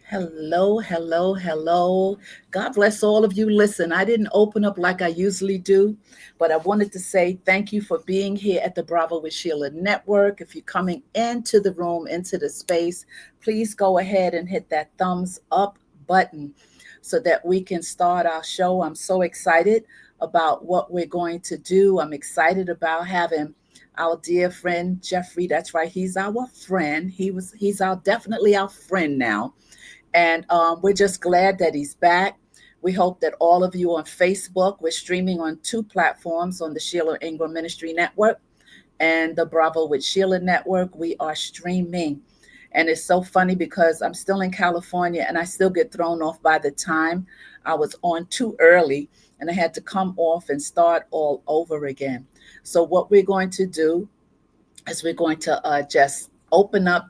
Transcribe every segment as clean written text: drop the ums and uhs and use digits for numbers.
Hello, hello, hello. God bless all of you. Listen, I didn't open up like I usually do, but I wanted to say thank you for being here at the Bravo with Sheila Network. If you're coming into the room, into the space, please go ahead and hit that thumbs up button so that we can start our show. I'm so excited about what we're going to do. I'm excited about having our dear friend Jeffrey. That's right, he's our friend. He's our definitely our friend now, and we're just glad that he's back. We hope that all of you on Facebook, we're streaming on two platforms on the Sheila Ingram Ministry Network and the Bravo with Sheila Network. We are streaming. And it's so funny because I'm still in California and I still get thrown off by the time. I was on too early and I had to come off and start all over again. So, what we're going to do is we're going to just open up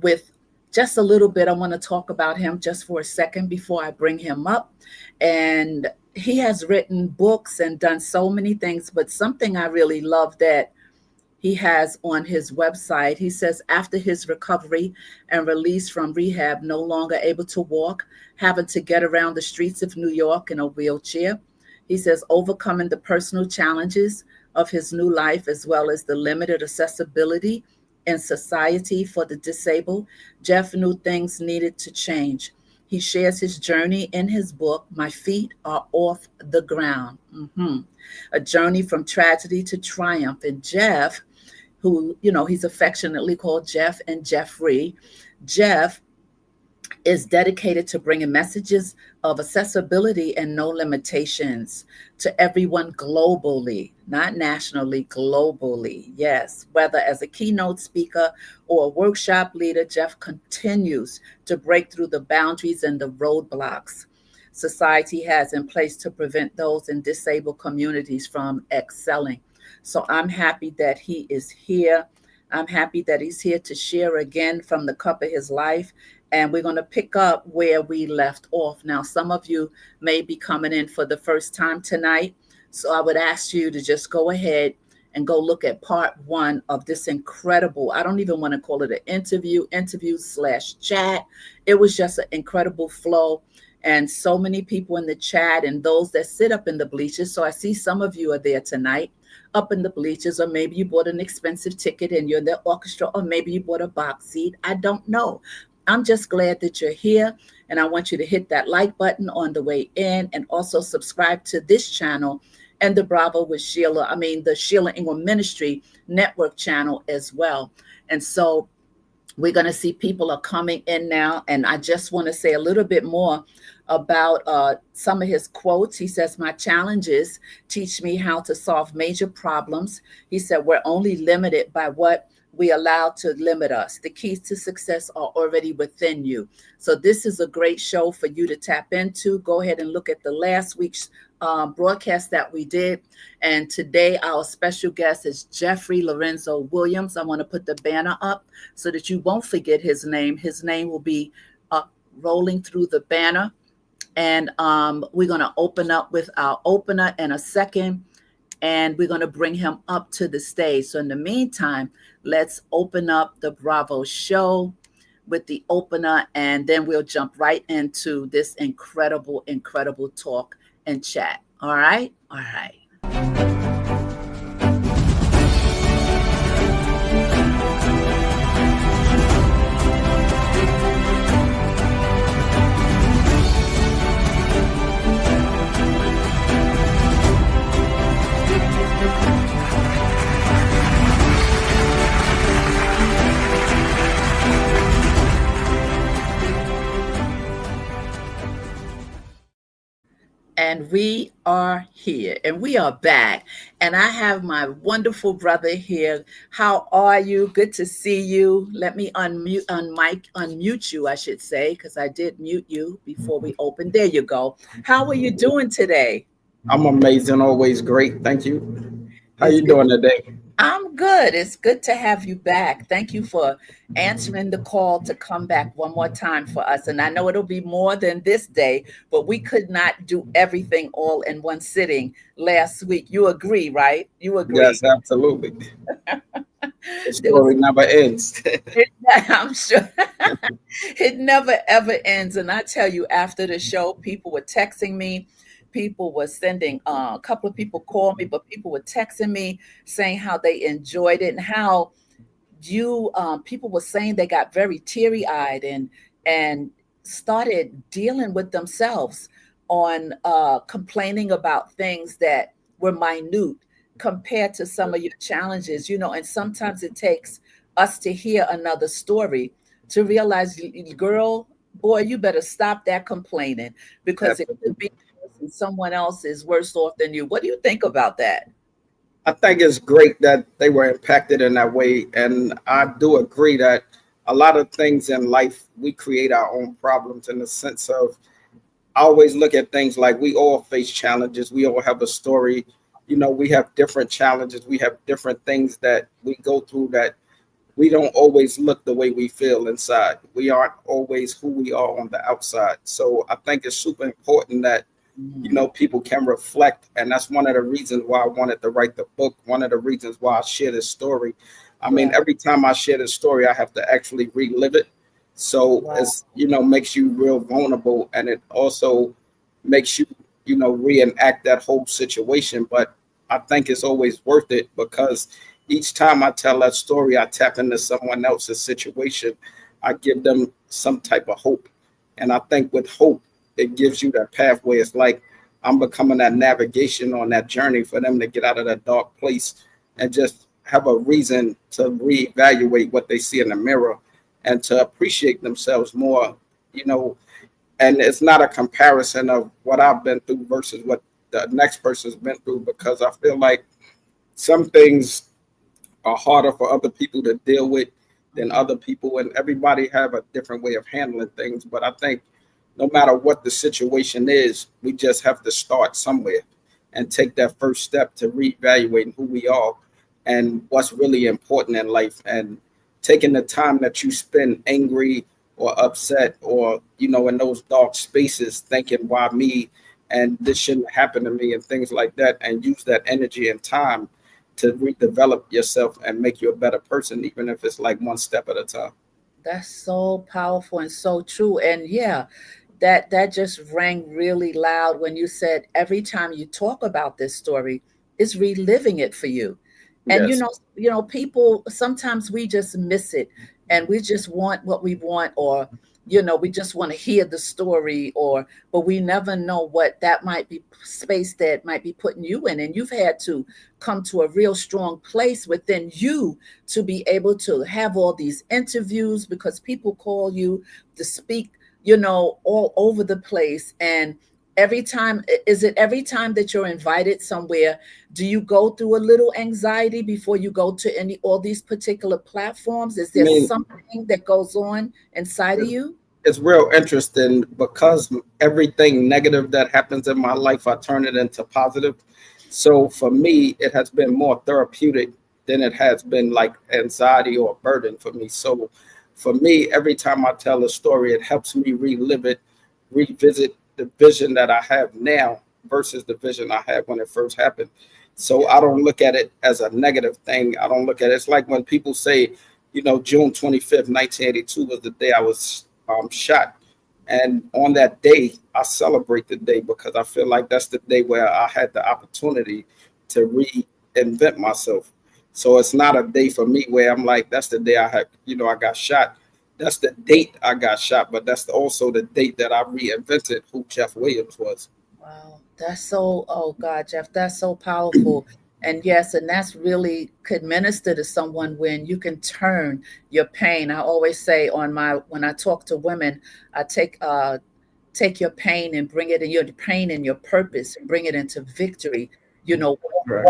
with just a little bit. I want to talk about him just for a second before I bring him up. And he has written books and done so many things, but something I really love that he has on his website. He says, after his recovery and release from rehab, no longer able to walk, having to get around the streets of New York in a wheelchair. He says, overcoming the personal challenges of his new life, as well as the limited accessibility in society for the disabled, Jeff knew things needed to change. He shares his journey in his book, My Feet Are Off the Ground. A journey from tragedy to triumph. And Jeff, who, he's affectionately called Jeff and Jeffrey. Jeff is dedicated to bringing messages of accessibility and no limitations to everyone globally, not nationally, globally. Yes, whether as a keynote speaker or a workshop leader, Jeff continues to break through the boundaries and the roadblocks society has in place to prevent those in disabled communities from excelling. So I'm happy that he is here. I'm happy that he's here to share again from the cup of his life. And we're going to pick up where we left off. Now, some of you may be coming in for the first time tonight. So I would ask you to just go ahead and go look at part one of this incredible, I don't even want to call it an interview/chat. It was just an incredible flow. And so many people in the chat and those that sit up in the bleachers. So I see some of you are there tonight up in the bleachers, or maybe you bought an expensive ticket and you're in the orchestra, or maybe you bought a box seat. I don't know. I'm just glad that you're here. And I want you to hit that like button on the way in and also subscribe to this channel and the Bravo with Sheila, the Sheila Ingram Ministry Network channel as well. And so we're going to see people are coming in now. And I just want to say a little bit more about some of his quotes. He says, my challenges teach me how to solve major problems. He said, we're only limited by what we allow to limit us. The keys to success are already within you. So this is a great show for you to tap into. Go ahead and look at the last week's broadcast that we did. And today our special guest is Jeffery Lorenzo Williams. I want to put the banner up so that you won't forget his name. His name will be rolling through the banner. And we're going to open up with our opener in a second. And we're going to bring him up to the stage. So in the meantime, let's open up the Bravo show with the opener, and then we'll jump right into this incredible, incredible talk and chat. All right? All right. And we are here and we are back. And I have my wonderful brother here. How are you? Good to see you. Let me unmute you, I should say, because I did mute you before we opened. There you go. How are you doing today? I'm amazing. Always great. Thank you. How you doing today? I'm good. It's good to have you back. Thank you for answering the call to come back one more time for us. And I know it'll be more than this day, but we could not do everything all in one sitting last week. You agree, right? You agree? Yes, absolutely. The story never ends. I'm sure. It never ever ends. And I tell you, after the show, people were texting me. People were sending, a couple of people called me, but people were texting me saying how they enjoyed it and how people were saying they got very teary-eyed and started dealing with themselves on complaining about things that were minute compared to some of your challenges, and sometimes it takes us to hear another story to realize, girl, boy, you better stop that complaining because it could be worse and someone else is worse off than you. What do you think about that? I think it's great that they were impacted in that way. And I do agree that a lot of things in life, we create our own problems in the sense of, I always look at things like we all face challenges. We all have a story. We have different challenges. We have different things that we go through that we don't always look the way we feel inside. We aren't always who we are on the outside. So I think it's super important that people can reflect. And that's one of the reasons why I wanted to write the book. One of the reasons why I share this story. I mean, Yeah. every time I share this story, I have to actually relive it. So Wow. it's, makes you real vulnerable. And it also makes you, reenact that whole situation. But I think it's always worth it because each time I tell that story, I tap into someone else's situation. I give them some type of hope. And I think with hope, it gives you that pathway. It's like I'm becoming that navigation on that journey for them to get out of that dark place and just have a reason to reevaluate what they see in the mirror and to appreciate themselves more, you know. And it's not a comparison of what I've been through versus what the next person's been through, because I feel like some things are harder for other people to deal with than Mhm. other people, and everybody have a different way of handling things. But I think no matter what the situation is, we just have to start somewhere and take that first step to reevaluating who we are and what's really important in life, and taking the time that you spend angry or upset or in those dark spaces thinking why me, and this shouldn't happen to me and things like that, and use that energy and time to redevelop yourself and make you a better person, even if it's like one step at a time. That's so powerful and so true. And yeah, that just rang really loud when you said every time you talk about this story, it's reliving it for you. And Yes. people sometimes we just miss it and we just want what we want, or we just want to hear the story, but we never know what that might be space that might be putting you in. And you've had to come to a real strong place within you to be able to have all these interviews because people call you to speak, all over the place. And every time that you're invited somewhere, do you go through a little anxiety before you go to all these particular platforms? Is I there mean, something that goes on inside of it's, you? it's real interesting because everything negative that happens in my life, I turn it into positive. So for me, it has been more therapeutic than it has been like anxiety or burden for me. So for me, every time I tell a story, it helps me relive it, revisit the vision that I have now versus the vision I had when it first happened. So Yeah. I don't look at it as a negative thing. I don't look at it. It's like when people say, June 25th, 1982 was the day I was shot. And on that day, I celebrate the day because I feel like that's the day where I had the opportunity to reinvent myself. So it's not a day for me where I'm like, that's the day I got shot. That's the date I got shot, but that's also the date that I reinvented who Jeff Williams was. Wow, that's so, oh God, Jeff, that's so powerful. And yes, and that's really could minister to someone when you can turn your pain. I always say when I talk to women, I take your pain and bring it in your pain and your purpose and bring it into victory. Right.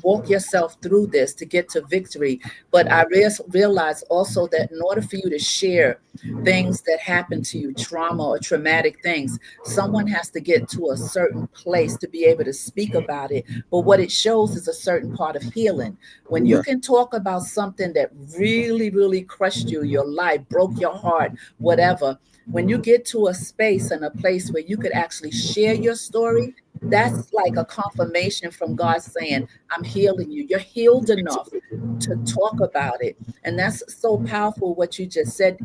Walk yourself through this to get to victory. But I realize also that in order for you to share things that happen to you, trauma or traumatic things, someone has to get to a certain place to be able to speak about it. But what it shows is a certain part of healing. When you Right. can talk about something that really, really crushed you, your life, broke your heart, whatever, when you get to a space and a place where you could actually share your story, That's like a confirmation from God saying, I'm healing you. You're healed enough to talk about it. And that's so powerful what you just said.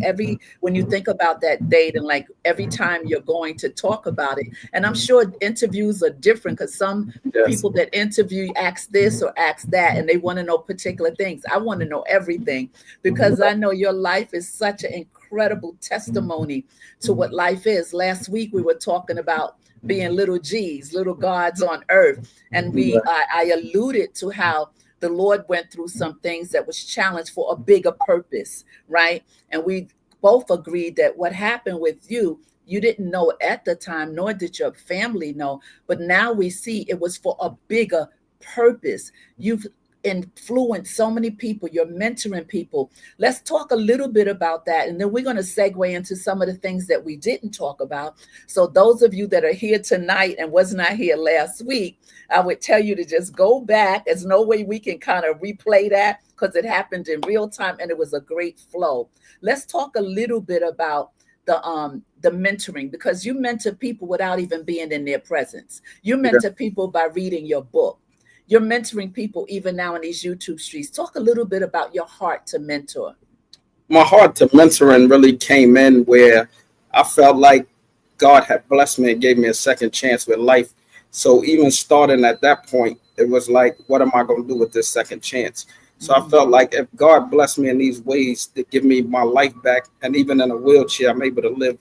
When you think about that date, and like every time you're going to talk about it, and I'm sure interviews are different because some Yes. people that interview ask this or ask that, and they want to know particular things. I want to know everything because I know your life is such an incredible testimony to what life is. Last week we were talking about being little G's, little gods on earth, and I alluded to how the Lord went through some things that was challenged for a bigger purpose, right? And we both agreed that what happened with you, you didn't know at the time, nor did your family know, but now we see it was for a bigger purpose. You've influenced so many people, you're mentoring people. Let's talk a little bit about that, and then we're going to segue into some of the things that we didn't talk about. So those of you that are here tonight and was not here last week, I would tell you to just go back. There's no way we can kind of replay that because it happened in real time and it was a great flow. Let's talk a little bit about the mentoring, because you mentor people without even being in their presence. You mentor people by reading your book. You're mentoring people even now in these YouTube streets. Talk a little bit about your heart to mentor. My heart to mentoring really came in where I felt like God had blessed me and gave me a second chance with life. So even starting at that point, it was like, what am I going to do with this second chance? So I felt like if God blessed me in these ways to give me my life back, and even in a wheelchair, I'm able to live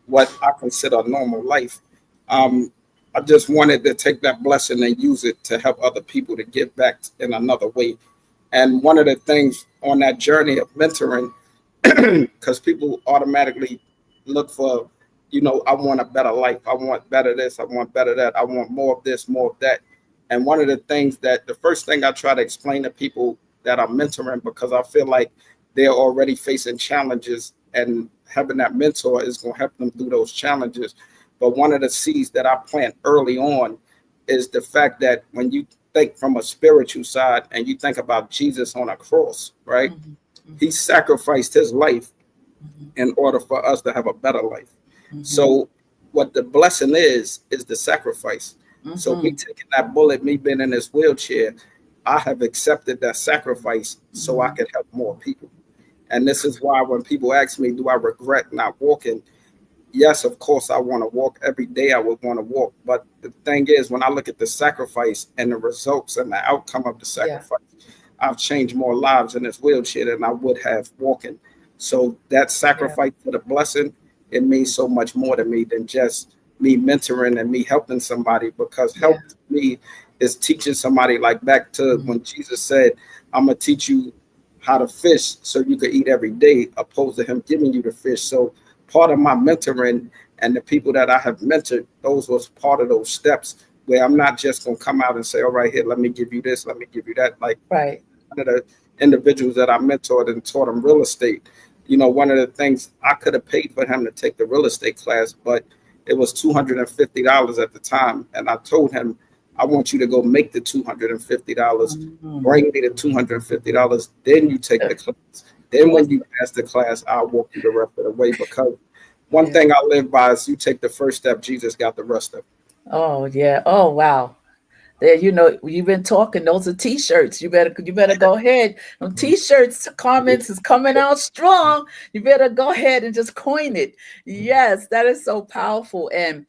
what I consider a normal life. I just wanted to take that blessing and use it to help other people to give back in another way. And one of the things on that journey of mentoring, because people automatically look for, I want a better life. I want better this. I want better that. I want more of this, more of that. And one of the things that the first thing I try to explain to people that I'm mentoring, because I feel like they're already facing challenges, and having that mentor is going to help them through those challenges. But one of the seeds that I plant early on is the fact that when you think from a spiritual side and you think about Jesus on a cross, right? He sacrificed his life in order for us to have a better life. So what the blessing is the sacrifice. So me taking that bullet, me being in this wheelchair, I have accepted that sacrifice so I could help more people. And this is why when people ask me, do I regret not walking? Yes, of course, I want to walk every day. I would want to walk. But the thing is, when I look at the sacrifice and the results and the outcome of the sacrifice, I've changed more lives in this wheelchair than I would have walking. So that sacrifice for the blessing, it means so much more to me than just me mentoring and me helping somebody, because help to me is teaching somebody, like back to when Jesus said, I'm going to teach you how to fish so you can eat every day, opposed to him giving you the fish. So part of my mentoring and the people that I have mentored, those was part of those steps where I'm not just going to come out and say, all right, here, let me give you this, let me give you that. Like one of the individuals that I mentored and taught him real estate, one of the things, I could have paid for him to take the real estate class, but it was $250 at the time. And I told him, I want you to go make the $250, bring me the $250, then you take the class. Then when you pass the class, I'll walk you the rest of the way, because one thing I live by is you take the first step, Jesus got the rest of it. Oh, yeah. Oh, wow. There, you've been talking. Those are T-shirts. You better go ahead. Them T-shirts comments is coming out strong. You better go ahead and just coin it. Yes, that is so powerful. And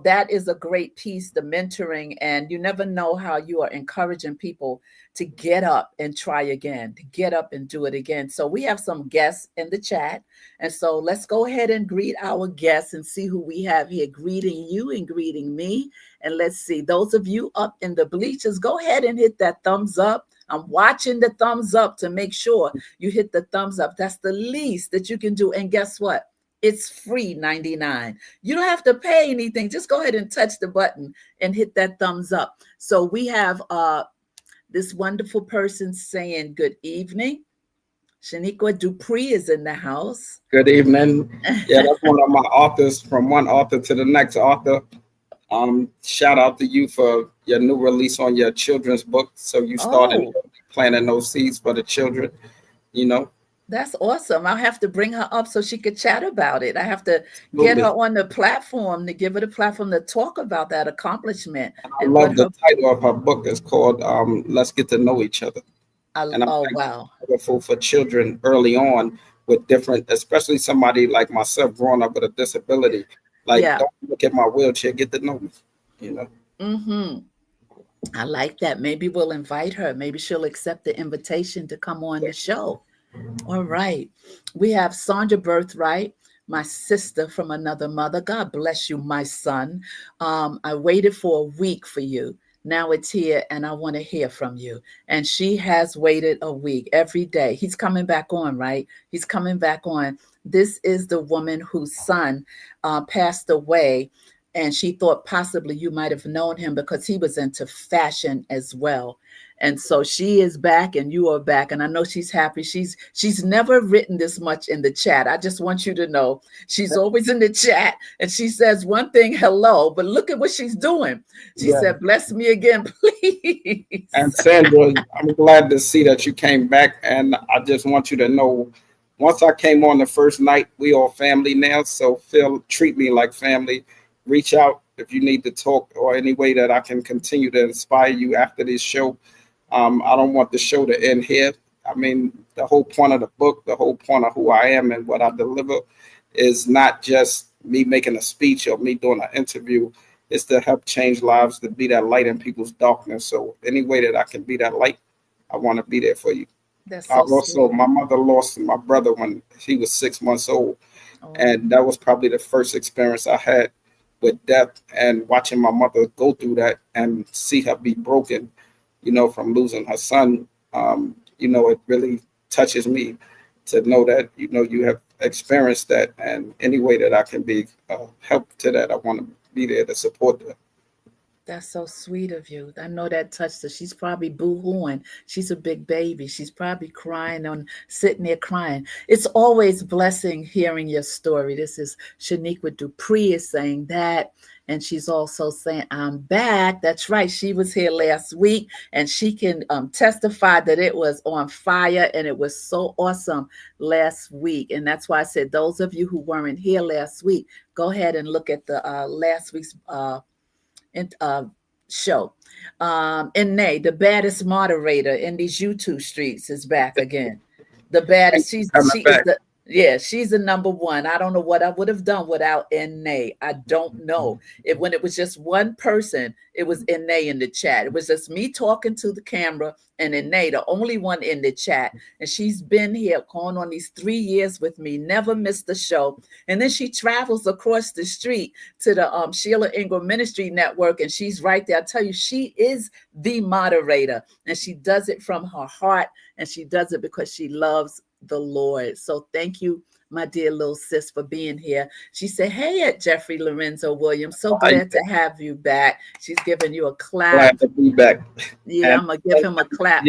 that is a great piece, the mentoring. And you never know how you are encouraging people to get up and try again, to get up and do it again. So we have some guests in the chat. And so let's go ahead and greet our guests and see who we have here greeting you and greeting me. And let's see, those of you up in the bleachers, go ahead and hit that thumbs up. I'm watching the thumbs up to make sure you hit the thumbs up. That's the least that you can do. And guess what? It's free 99. You don't have to pay anything. Just go ahead and touch the button and hit that thumbs up. So we have this wonderful person saying good evening. Shaniqua Dupree is in the house. Good evening. Yeah, that's one of my authors, from one author to the next author. Shout out to you for your new release on your children's book. So you started planting those seeds for the children, That's awesome. I'll have to bring her up so she could chat about it. I have to get her Absolutely. on the platform to give her the platform to talk about that accomplishment I and what love the her. title of her book. It's called Let's Get to Know Each Other. And I Oh think wow, it's powerful for children early on with different, especially somebody like myself growing up with a disability. Like, yeah. don't look at my wheelchair, get to know me, you know. Mm-hmm. I like that. Maybe we'll invite her. Maybe she'll accept the invitation to come on the show. All right. We have Sandra Birthright, my sister from another mother. God bless you, my son. I waited for a week for you. Now it's here, and I want to hear from you. And she has waited a week every day. He's coming back on, right? He's coming back on. This is the woman whose son passed away. And she thought possibly you might have known him because he was into fashion as well. And so she is back and you are back. And I know she's happy. She's never written this much in the chat. I just want you to know she's always in the chat and she says one thing, hello, but look at what she's doing. She Yeah. said, bless me again, And please. Sandra, I'm glad to see that you came back. And I just want you to know, once I came on the first night, we all family now. So treat me like family. Reach out if you need to talk or any way that I can continue to inspire you after this show. I don't want the show to end here. I mean, the whole point of the book, the whole point of who I am and what I deliver is not just me making a speech or me doing an interview. It's to help change lives, to be that light in people's darkness. So any way that I can be that light, I want to be there for you. That's so I've also, sweet. my mother lost my brother when he was 6 months old. Oh, And that was probably the first experience I had with death, and watching my mother go through that and see her be broken, from losing her son. It really touches me to know that, you have experienced that. And any way that I can be help to that, I want to be there to support that. that's so sweet of you. I know that touched her. She's probably boo-hooing. She's a big baby. She's probably crying on sitting there crying. It's always blessing hearing your story. This is Shaniqua Dupree is saying that. And she's also saying, I'm back. That's right. She was here last week and she can testify that it was on fire and it was so awesome last week. And that's why I said, those of you who weren't here last week, go ahead and look at the last week's in, show. And Nay, the baddest moderator in these YouTube streets, is back again. The Thank baddest. you She's for coming she is back. the yeah. She's the number one. I don't know what I would have done without Nay. I don't know. If when it was just one person, it was Nay in the chat. It was just me talking to the camera and Nay, the only one in the chat. And she's been here going on these 3 years with me, never missed the show. And then she travels across the street to the Sheila Ingram Ministry Network, and she's right there. I tell you, she is the moderator, and she does it from her heart, and she does it because she loves the Lord. So thank you, my dear little sis, for being here. She said, hey, at Jeffery Lorenzo Williams, so Hi, glad to have you back. She's giving you a clap. glad to be back. Yeah, And I'm going to give him a clap.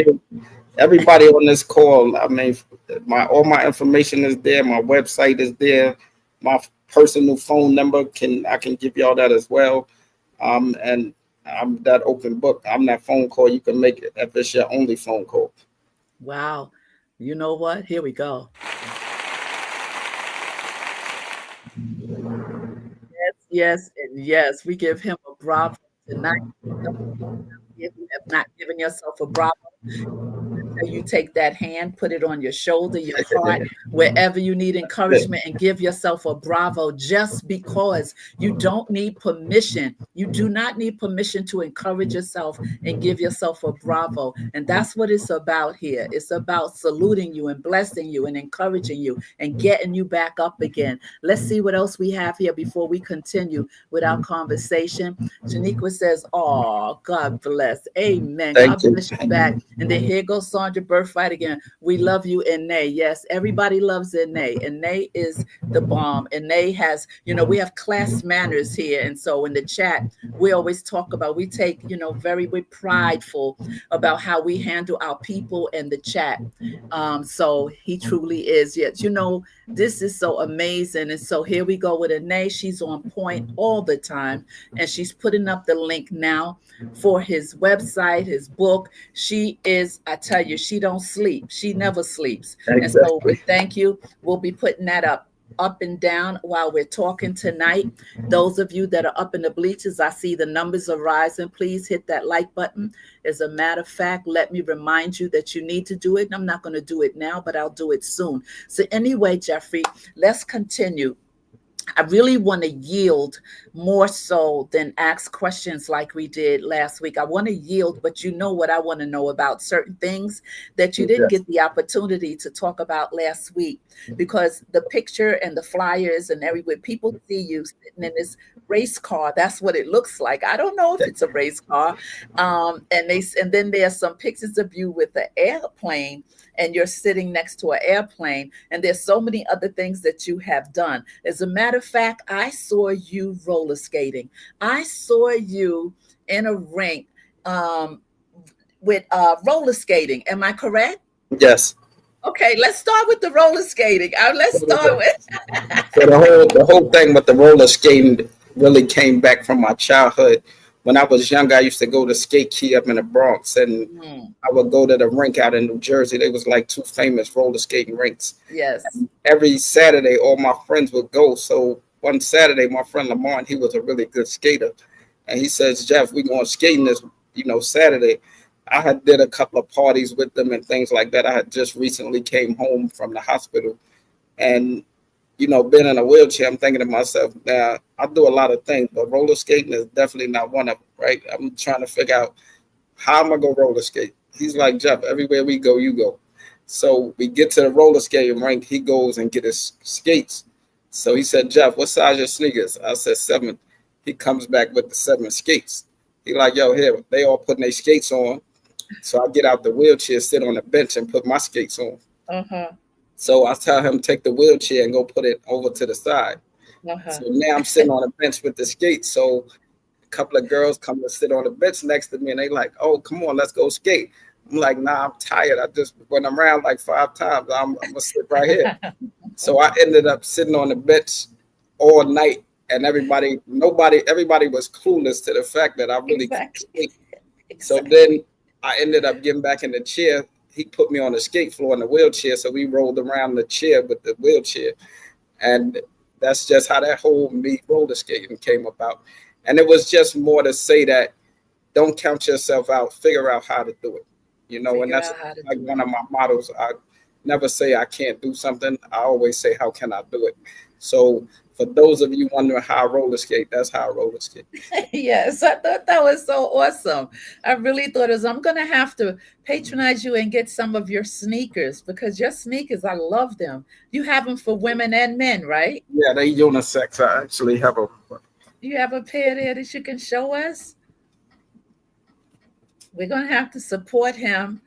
everybody on this call, I mean, all my information is there. My website is there. My personal phone number I can give y'all that as well. And I'm that open book. I'm that phone call you can make it if it's your only phone call. Wow. You know what? Here we go. Yes, yes, and yes. We give him a bravo tonight. If you have not given yourself a bravo, you take that hand, put it on your shoulder, your heart, wherever you need encouragement, and give yourself a bravo just because you don't need permission. You do not need permission to encourage yourself and give yourself a bravo. And that's what it's about here. It's about saluting you and blessing you and encouraging you and getting you back up again. Let's see what else we have here before we continue with our conversation. Shaniqua says, oh, God bless. Amen. Thank God you. bless you back. And then here goes Sandra Birthright again. We love you, Nay. Yes, everybody loves Nay. Nay is the bomb. Nay has, we have class manners here. And so in the chat, we always talk about, we take, we're prideful about how we handle our people in the chat. So he truly is. Yes, this is so amazing. And so here we go with Nay. She's on point all the time. And she's putting up the link now for his website, his book. She is, I tell you, you, she don't sleep. She never sleeps. And so we Exactly. thank you. We'll be putting that up and down while we're talking tonight. Those of you that are up in the bleachers, I see the numbers are rising. Please hit that like button. As a matter of fact, let me remind you that you need to do it. I'm not going to do it now, but I'll do it soon. So anyway, Jeffrey, let's continue. I really want to yield more so than ask questions like we did last week. I want to yield, but you know what I want to know about certain things that you didn't Yes. get the opportunity to talk about last week, because the picture and the flyers and everywhere people see you sitting in this race car, that's what it looks like. I don't know if it's a race car. And then there's some pictures of you with the airplane, and you're sitting next to an airplane, and there's so many other things that you have done. As a matter of fact, I saw you roller skating. I saw you in a rink with roller skating. Am I correct? Yes. Okay, let's start with the roller skating. Let's start with. So the whole thing with the roller skating really came back from my childhood. When I was younger, I used to go to skate key up in the Bronx, and Hmm, I would go to the rink out in New Jersey. They was like two famous roller skating rinks. yes. Every Saturday, all my friends would go. So one Saturday, my friend Lamont, he was a really good skater, and he says, "Jeff, we going skating this, Saturday." I had did a couple of parties with them and things like that. I had just recently came home from the hospital, and being in a wheelchair, I'm thinking to myself, now I do a lot of things, but roller skating is definitely not one of them, right? I'm trying to figure out how am I gonna roller skate. He's like, Jeff, everywhere we go, you go. So we get to the roller skating rink. He goes and get his skates. So he said, Jeff, what size your sneakers? I said 7. He comes back with the 7 skates. He like, yo, here, they all putting their skates on. So I get out the wheelchair, sit on the bench, and put my skates on. Uh-huh. So I tell him take the wheelchair and go put it over to the side. Uh-huh. So now I'm sitting on the bench with the skates. So a couple of girls come to sit on the bench next to me, and they like, oh, come on, let's go skate. I'm like, nah, I'm tired. I just went around like 5 times. I'm gonna sit right here. So I ended up sitting on the bench all night, and everybody was clueless to the fact that I really could Exactly. skate. So Exactly. then I ended up getting back in the chair. He put me on the skate floor in the wheelchair, so we rolled around the chair with the wheelchair, and that's just how that whole me roller skating came about. And it was just more to say that don't count yourself out, figure out how to do it. And Figure that's out how to like do one it. of my mottos. I never say I can't do something. I always say, how can I do it? So for those of you wondering how I roller skate, that's how I roller skate. Yes, I thought that was so awesome. I really thought it was, I'm going to have to patronize you and get some of your sneakers, because your sneakers, I love them. You have them for women and men, right? Yeah, they unisex. I actually have a You have a pair there that you can show us? We're going to have to support him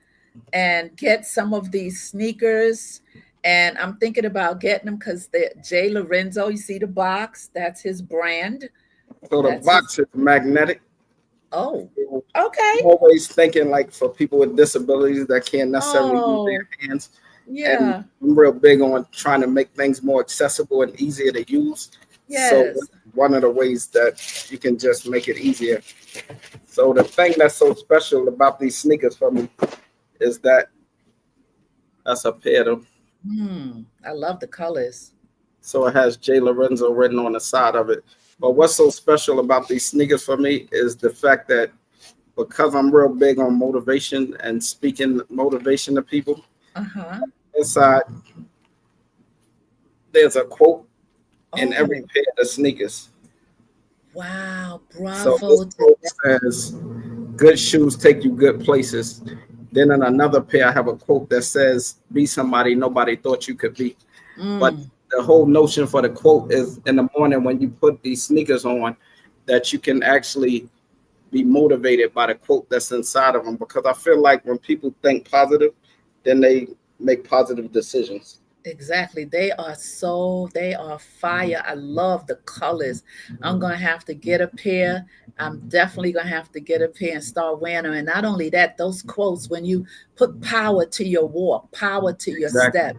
and get some of these sneakers. And I'm thinking about getting them because the Jay Lorenzo, you see the box, that's his brand. so the That's his. box is magnetic. Oh, I'm okay. always thinking like for people with disabilities that can't necessarily use Oh, their hands. And yeah. I'm real big on trying to make things more accessible and easier to use. So Yes. one of the ways that you can just make it easier. So the thing that's so special about these sneakers for me is that that's a pair of them. I love the colors. So it has Jay Lorenzo written on the side of it. But what's so special about these sneakers for me is the fact that because I'm real big on motivation and speaking motivation to people, Uh-huh. inside there's a quote in every Oh, pair of sneakers. wow. So this Bravo to quote that. says, good shoes take you good places. Then in another pair, I have a quote that says, be somebody nobody thought you could be. But Mm, the whole notion for the quote is in the morning when you put these sneakers on, that you can actually be motivated by the quote that's inside of them. Because I feel like when people think positive, then they make positive decisions. exactly. They are fire. I love the colors. I'm going to have to get a pair. I'm definitely going to have to get a pair and start wearing them. And not only that, those quotes, when you put power to your walk, power to your Exactly. step,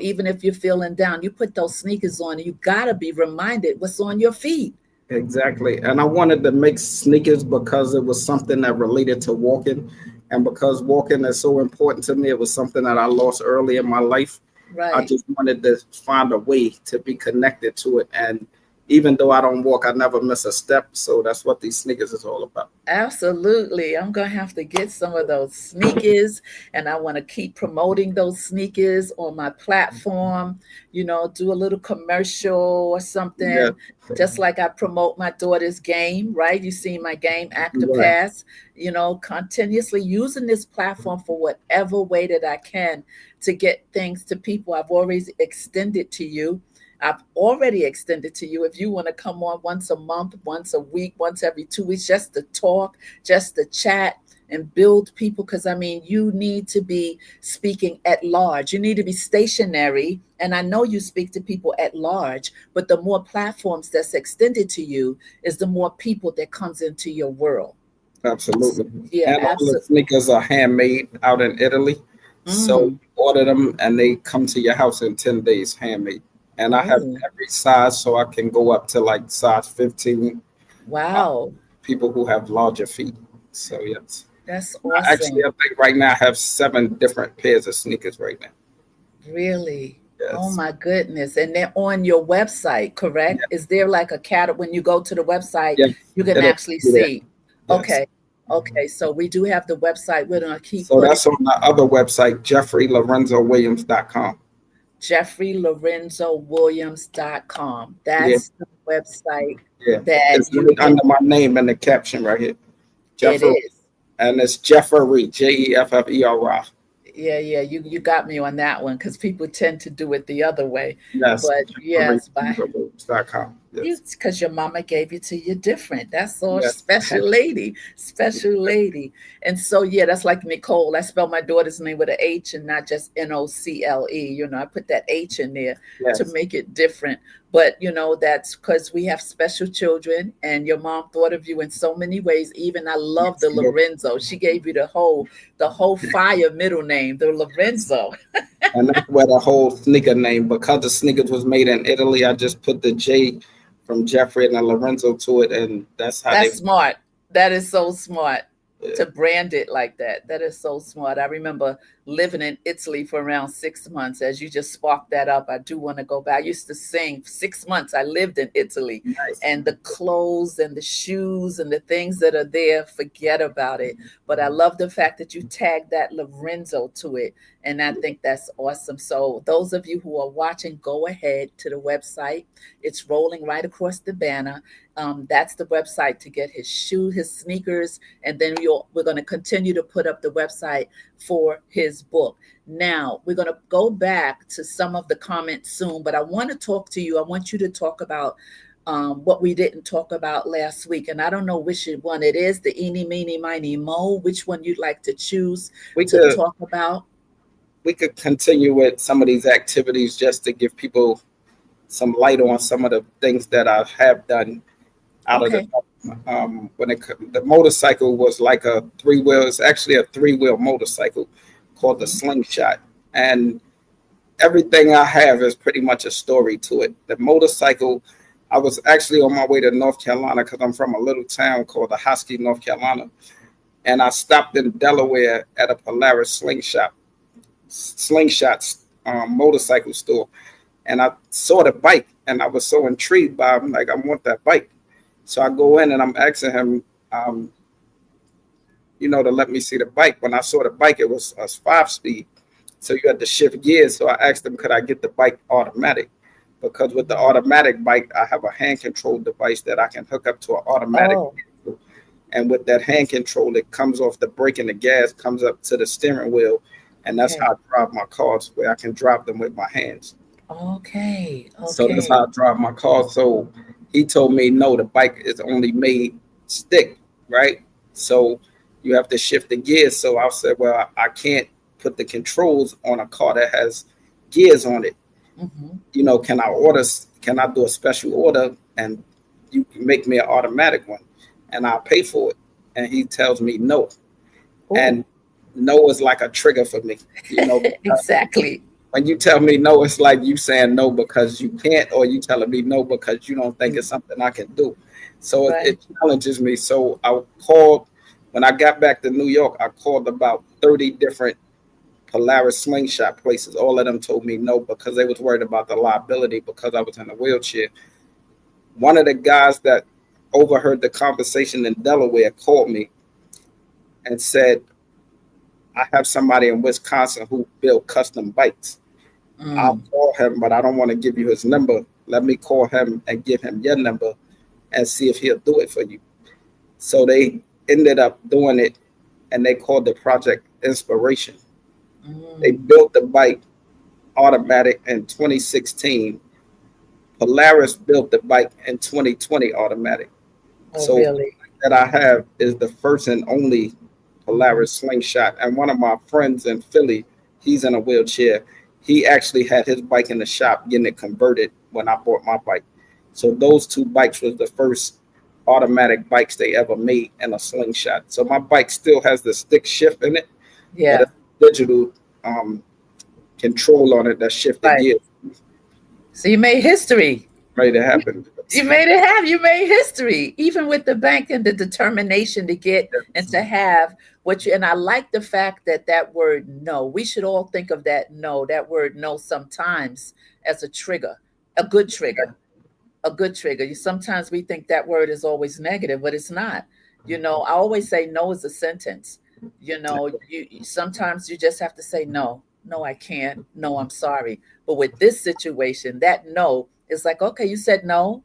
even if you're feeling down, you put those sneakers on and you got to be reminded what's on your feet. Exactly. And I wanted to make sneakers because it was something that related to walking. And because walking is so important to me, it was something that I lost early in my life. I Right. just wanted to find a way to be connected to it. And even though I don't walk, I never miss a step. So that's what these sneakers is all about. Absolutely. I'm going to have to get some of those sneakers, and I want to keep promoting those sneakers on my platform, do a little commercial or Yeah, something, just like I promote my daughter's game, right? You see my game right. Pass, continuously using this platform for whatever way that I can to get things to people. I've always extended to you. I've already extended to you if you want to come on once a month, once a week, once every 2 weeks, just to talk, just to chat and build people. Because I mean, you need to be speaking at large. You need to be stationary. And I know you speak to people at large, but the more platforms that's extended to you is the more people that comes into your world. Absolutely. Yeah, And all the absolutely. sneakers are handmade out in Italy. So you Mm. order them and they come to your house in 10 days, handmade. And I have Oh, every size, so I can go up to like size 15, uh, wow. people who have larger feet. So, yes. That's Actually, awesome. I think right now I have 7 different pairs of sneakers right now. Really? Oh Yes. my goodness. And they're on your website, correct? Yeah. Is there like a cat when you go to the website, Yes. you can It'll actually be there. see? Yes. Okay. Okay. So we do have the website. We're gonna keep So putting that's on the other website, JeffreyLorenzoWilliams.com. JefferyLorenzoWilliams.com. Yeah. That's the website Yeah. that It's you right can, under my name in the caption right here. it Jeffery. is. And it's Jeffery, Jeffery. Yeah, yeah, you got me on that one because people tend to do it the other way. Yes, But yes, by JefferyLorenzoWilliams.com. you Yes. because your mama gave it to you different. That's so Yes. special lady, special lady. And so yeah, that's like Nicole. I spell my daughter's name with an H and not just Nocle. I put that H in there to Yes. make it different. But that's because we have special children, and your mom thought of you in so many ways. Even I love Yes. the Lorenzo. She gave you the whole fire middle name, the Yes. Lorenzo. And that's where the whole sneaker name, because the sneakers was made in Italy, I just put the J from Jeffrey and the Lorenzo to it, and that's how That's they. smart. That is so smart Yeah. to brand it like that. That is so smart. I remember living in Italy for around 6 months. As you just sparked that up, I do want to go back. I used to sing 6 months. I lived in Italy, Nice. and the clothes and the shoes and the things that are there, forget about it. But I love the fact that you tagged that Lorenzo to it. And I think that's awesome. So, those of you who are watching, go ahead to the website. It's rolling right across the banner. That's the website to get his sneakers, and then we're going to continue to put up the website for his book. Now we're going to go back to some of the comments soon, but I want to talk to you. I want you to talk about what we didn't talk about last week, and I don't know which one it is. The eeny, meeny, miny, mo. Which one you'd like to choose We to could talk about? we could continue with some of these activities just to give people some light on some of the things that I have done out of the Okay. the motorcycle was like a 3 wheel. It's actually a 3 wheel motorcycle called the Mhm. Slingshot, and everything I have is pretty much a story to it. The motorcycle, I was actually on my way to North Carolina because I'm from a little town called the Hosky, North Carolina, and I stopped in Delaware at a Polaris slingshots motorcycle store, and I saw the bike, and I was so intrigued by it. I'm like, I want that bike. So I go in and I'm asking him, um, to let me see the bike. When I saw the bike, it was a 5 speed. So you had to shift gears. So I asked him, could I get the bike automatic? Because with the automatic bike, I have a hand control device that I can hook up to an automatic Oh, vehicle. And with that hand control, it comes off the brake and the gas comes up to the steering wheel. And that's okay. how I drive my cars, where I can drive them with my hands. Okay. So that's how Okay. I drive my car. So he told me, no, the bike is only made stick, right? So you have to shift the gears. So I said, well, I can't put the controls on a car that has gears on it. Hmm. Can I do a special order and you can make me an automatic one and I'll pay for it? And he tells me no. Oh, And no is like a trigger for me, because exactly. when you tell me no, it's like you saying no because you can't, or you telling me no because you don't think it's something I can do. So it Right. challenges me. So I called When I got back to New York, I called about 30 different Polaris slingshot places. All of them told me no because they was worried about the liability because I was in a wheelchair. One of the guys that overheard the conversation in Delaware called me and said, I have somebody in Wisconsin who build custom bikes. I'll call him, but I don't want to give you his number. Let me call him and give him your number and see if he'll do it for you. So they ended up doing it, and they called the project Inspiration. They built the bike automatic in 2016. Polaris built the bike in 2020 automatic. So really? that I have is the first and only Polaris slingshot. And one of my friends in Philly, he's in a wheelchair. He actually had his bike in the shop getting it converted when I bought my bike. So those two bikes was the first automatic bikes they ever made in a slingshot. So my bike still has the stick shift in it, Yeah. but it's digital control on it that shift the gear. So you made history. Ready to happen. You made it happen. You made history, even with the bank and the determination to get and to have what you. And I like the fact that that word no. We should all think of that no. That word no sometimes as a trigger, a good trigger, a good trigger. Sometimes we think that word is always negative, but it's not. You know, I always say no is a sentence. You know, sometimes you just have to say no. No, I can't. No, I'm sorry. But with this situation, that no is like, okay, you said no.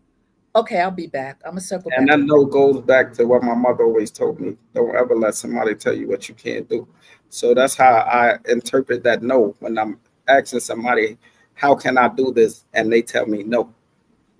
Okay, I'll be back. I'm gonna circle back. And that no goes back to what my mother always told me. Don't ever let somebody tell you what you can't do. So that's how I interpret that no when I'm asking somebody, how can I do this? And they tell me no.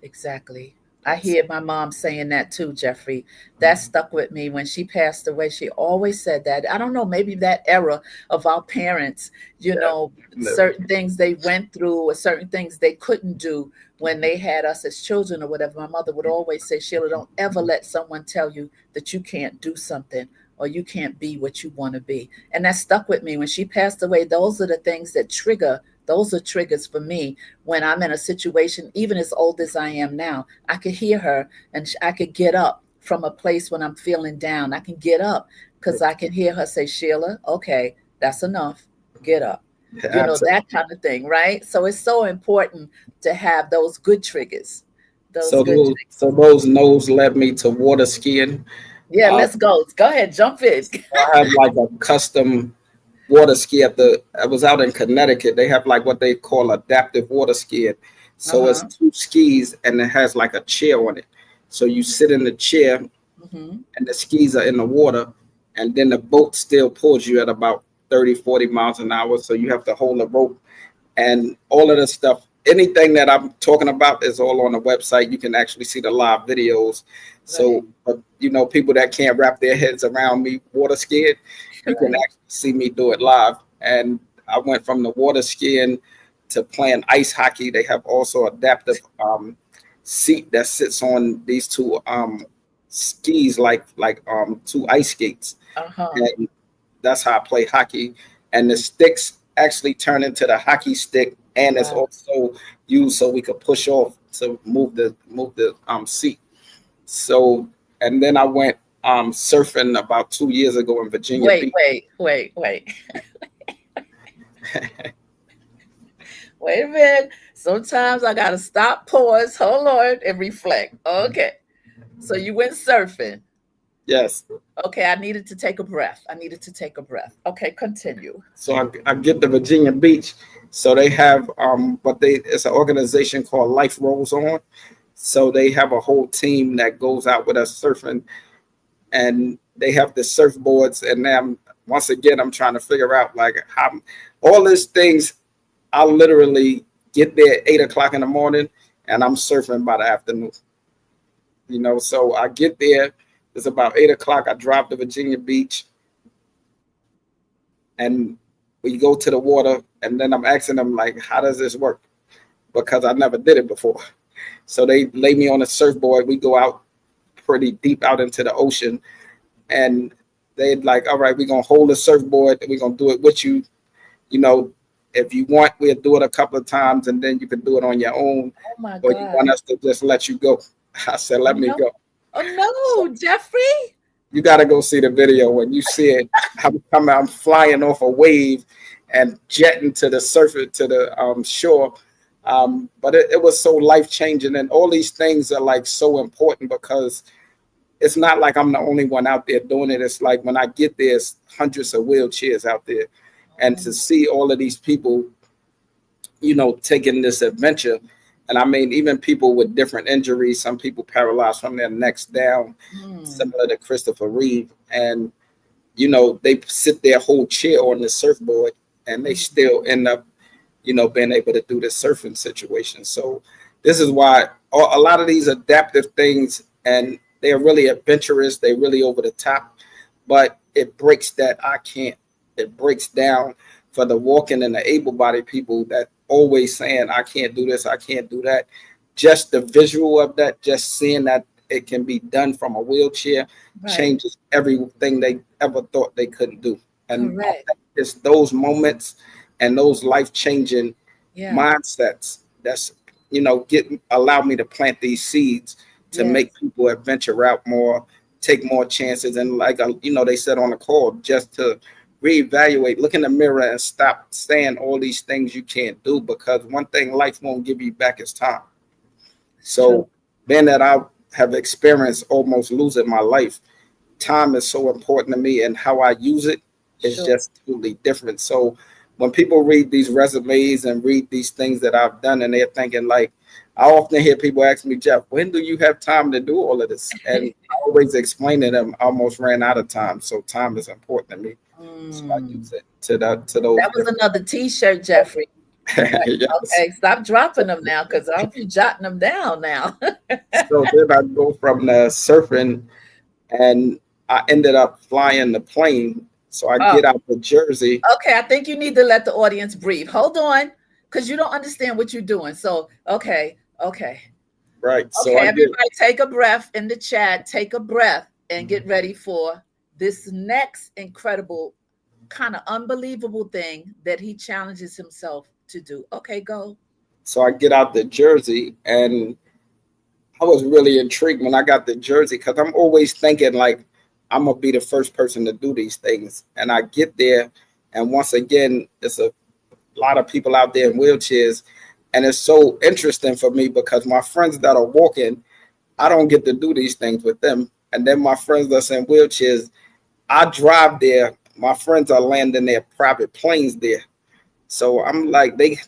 Exactly. I hear my mom saying that too, Jeffrey. That stuck with me when she passed away. She always said that. I don't know, maybe that era of our parents, you know, certain things they went through or certain things they couldn't do when they had us as children or whatever. My mother would always say, Sheila, don't ever let someone tell you that you can't do something or you can't be what you want to be. And that stuck with me. When she passed away, those are the things that trigger. Those are triggers for me when I'm in a situation, even as old as I am now. I could hear her and I could get up from a place when I'm feeling down. I can get up because I can hear her say, Sheila, okay, that's enough. Get up. You know, that kind of thing, right? So it's so important to have those good triggers. So those no's led me to water skiing. Yeah, let's go. Go ahead, jump in. I have like a custom water ski I was out in Connecticut. They have like what they call adaptive water skiing. So it's two skis and it has like a chair on it. So you sit in the chair and the skis are in the water and then the boat still pulls you at about 30, 40 miles an hour. So you have to hold a rope and all of the stuff. Anything that I'm talking about is all on the website. You can actually see the live videos. So, you know, people that can't wrap their heads around me water skiing, you can actually see me do it live. And I went from the water skiing to playing ice hockey. They have also adaptive seat that sits on these two skis like two ice skates. And that's how I play hockey. And the sticks actually turn into the hockey stick, and it's also used so we could push off to move the seat. So, and then I went surfing about 2 years ago in Virginia Beach. Wait. Wait a minute. Sometimes I gotta stop, pause, hold on, and reflect. Okay. So you went surfing. Yes. Okay, I needed to take a breath. Okay, continue. So I get to Virginia Beach. So they have it's an organization called Life Rolls On. So they have a whole team that goes out with us surfing, and they have the surfboards. And then once again, I'm trying to figure out like how all these things. I literally get there at 8 o'clock in the morning, and I'm surfing by the afternoon. You know, so I get there. It's about 8 o'clock. I drive to Virginia Beach, and we go to the water. And then I'm asking them like, "How does this work?" Because I never did it before. So they lay me on a surfboard. We go out pretty deep out into the ocean, and they're like, "All right, we're gonna hold the surfboard. And we're gonna do it with you. You know, if you want, we'll do it a couple of times, and then you can do it on your own. Oh my or God. you want us to just let you go?" I said, "Let me go." Oh no, Jeffrey. You got to go see the video when you see it. I'm flying off a wave and jetting to the surface, to the shore. But it was so life changing, and all these things are like so important because it's not like I'm the only one out there doing it. It's like when I get there, it's hundreds of wheelchairs out there, and to see all of these people, taking this adventure. And I mean, even people with different injuries, some people paralyzed from their necks down, similar to Christopher Reeve. And, they sit their whole chair on the surfboard and they still end up, being able to do the surfing situation. So this is why a lot of these adaptive things, and they're really adventurous, they're really over the top, but it breaks that it breaks down for the walking and the able-bodied people that always saying, I can't do this, I can't do that. Just the visual of that, just seeing that it can be done from a wheelchair, changes everything they ever thought they couldn't do. And I think it's those moments and those life-changing mindsets that's, allow me to plant these seeds to make people adventure out more, take more chances. And like, they said on the call, just to reevaluate, look in the mirror and stop saying all these things you can't do, because one thing life won't give you back is time. So being that I have experienced almost losing my life, time is so important to me, and how I use it is just totally different. So when people read these resumes and read these things that I've done, and they're thinking like, I often hear people ask me, Jeff, when do you have time to do all of this? And I always explain to them, I almost ran out of time. So time is important to me. So I use it to those. That was another T-shirt, Jeffrey. Yes. Okay, stop dropping them now, because I'll be jotting them down now. So then I go from the surfing, and I ended up flying the plane. So I get out to Jersey. Okay, I think you need to let the audience breathe. Hold on, because you don't understand what you're doing. So, okay. Right. So everybody take a breath in the chat. Take a breath and get ready for this next incredible, kind of unbelievable thing that he challenges himself to do. Okay, go. So I get out to Jersey, and I was really intrigued when I got to Jersey, because I'm always thinking like I'm gonna be the first person to do these things. And I get there, and once again, it's a lot of people out there in wheelchairs. And it's so interesting for me because my friends that are walking, I don't get to do these things with them. And then my friends that's in wheelchairs, I drive there. My friends are landing their private planes there. So I'm like, they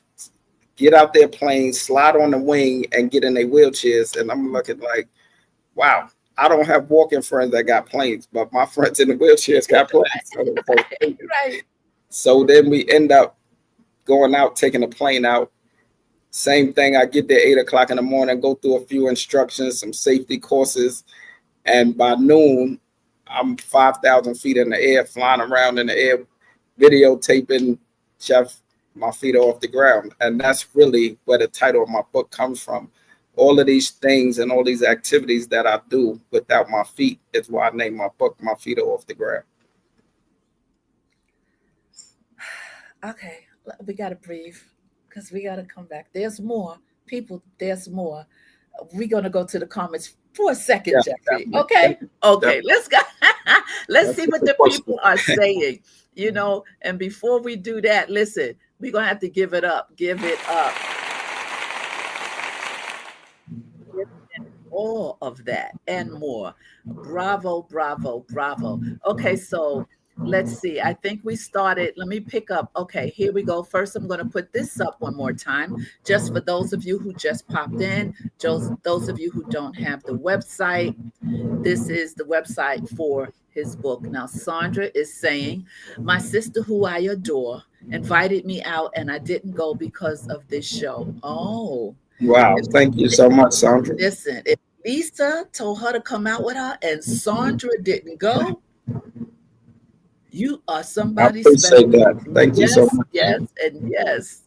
get out their planes, slide on the wing, and get in their wheelchairs. And I'm looking like, wow, I don't have walking friends that got planes, but my friends in the wheelchairs got planes. Right. So then we end up going out, taking the plane out. Same thing. I get there 8 o'clock in the morning, go through a few instructions, some safety courses. And by noon, I'm 5,000 feet in the air, flying around in the air, videotaping Jeff, my feet off the ground. And that's really where the title of my book comes from. All of these things and all these activities that I do without my feet is why I named my book, My Feet Are Off the Ground. Okay, we got to breathe, because we got to come back. There's more. People, there's more. We're going to go to the comments for a second, Jeffrey. Okay? Okay, let's go. Let's see what the people are saying, and before we do that, listen, we're going to have to give it up. Give it up. All of that and more. Bravo, bravo, bravo. Okay, so let's see. I think we started. Let me pick up. Okay, here we go. First, I'm going to put this up one more time, just for those of you who just popped in, just those of you who don't have the website. This is the website for his book. Now, Sandra is saying, my sister, who I adore, invited me out, and I didn't go because of this show. Oh. Wow. Thank you so much, Sandra. Listen, if Lisa told her to come out with her and Sandra didn't go, you are somebody I appreciate special. that. Thank you so much. Yes, and yes.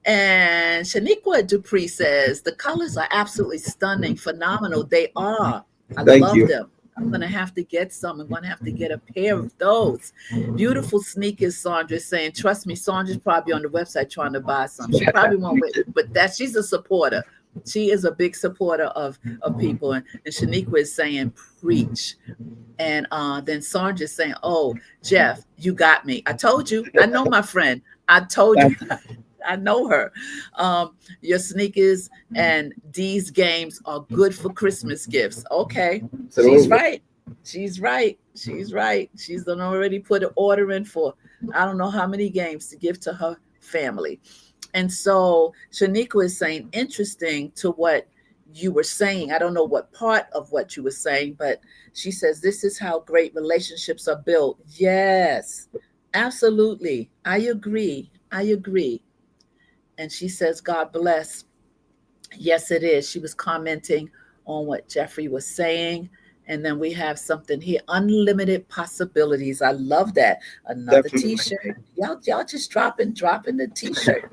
And Shaniqua Dupree says, the colors are absolutely stunning, phenomenal. They are. I love them. I'm going to have to get some. I'm going to have to get a pair of those. Beautiful sneakers, Sandra is saying. Trust me, Sandra's probably on the website trying to buy some. She probably won't wait, but she's a supporter. She is a big supporter of people. And Shaniqua is saying, preach. And then Sandra is saying, oh, Jeff, you got me. I told you. I know my friend. I told you. Thank you. I know her. Your sneakers and these games are good for Christmas gifts. Okay. She's Absolutely. right. She's right. She's right. She's done already put an order in for I don't know how many games to give to her family. And so Shaniqua is saying, interesting to what you were saying. I don't know what part of what you were saying, but she says, this is how great relationships are built. Yes, absolutely. I agree. I agree. And she says, God bless. Yes, it is. She was commenting on what Jeffrey was saying. And then we have something here, unlimited possibilities. I love that. Another Definitely. t-shirt. Y'all just dropping the t-shirt.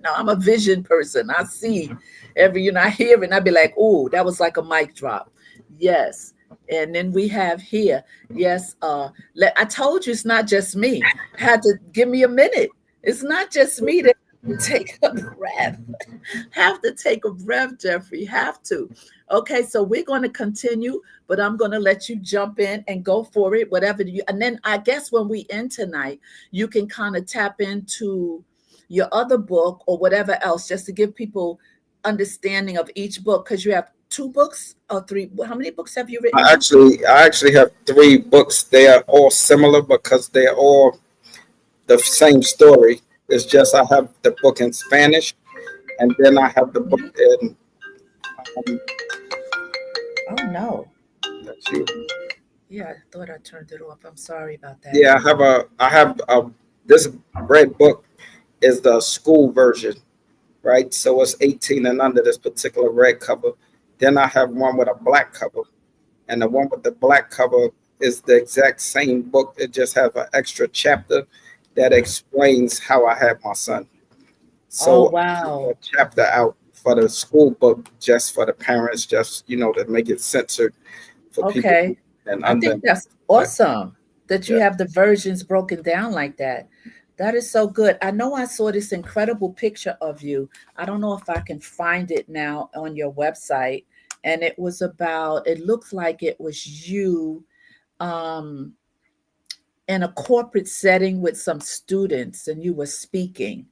No, I'm a vision person. I see I hear it and I be like, oh, that was like a mic drop. Yes. And then we have here, yes, I told you it's not just me. Had to give me a minute. It's not just me that take a breath. Have to take a breath, Jeffrey. Have to. Okay, so we're going to continue, but I'm going to let you jump in and go for it, whatever you. And then I guess when we end tonight, you can kind of tap into your other book or whatever else, just to give people understanding of each book, because you have two books or three. How many books have you written now? I actually have three books. They are all similar because they're all the same story. It's just I have the book in Spanish, and then I have the book Mhm. in. Um, Oh no. that's you. Yeah, I thought I turned it off. I'm sorry about that. Yeah, I have this red book is the school version, right? So it's 18 and under, this particular red cover. Then I have one with a black cover, and the one with the black cover is the exact same book. It just has an extra chapter that explains how I had my son. Oh So I took a wow. chapter out for the school book, just for the parents, just to make it censored for people Okay. and I under. think that's awesome that you Yeah, have the versions broken down like that. That is so good. I know I saw this incredible picture of you. I don't know if I can find it now on your website. And it was about, it looks like it was you um, in a corporate setting with some students and you were speaking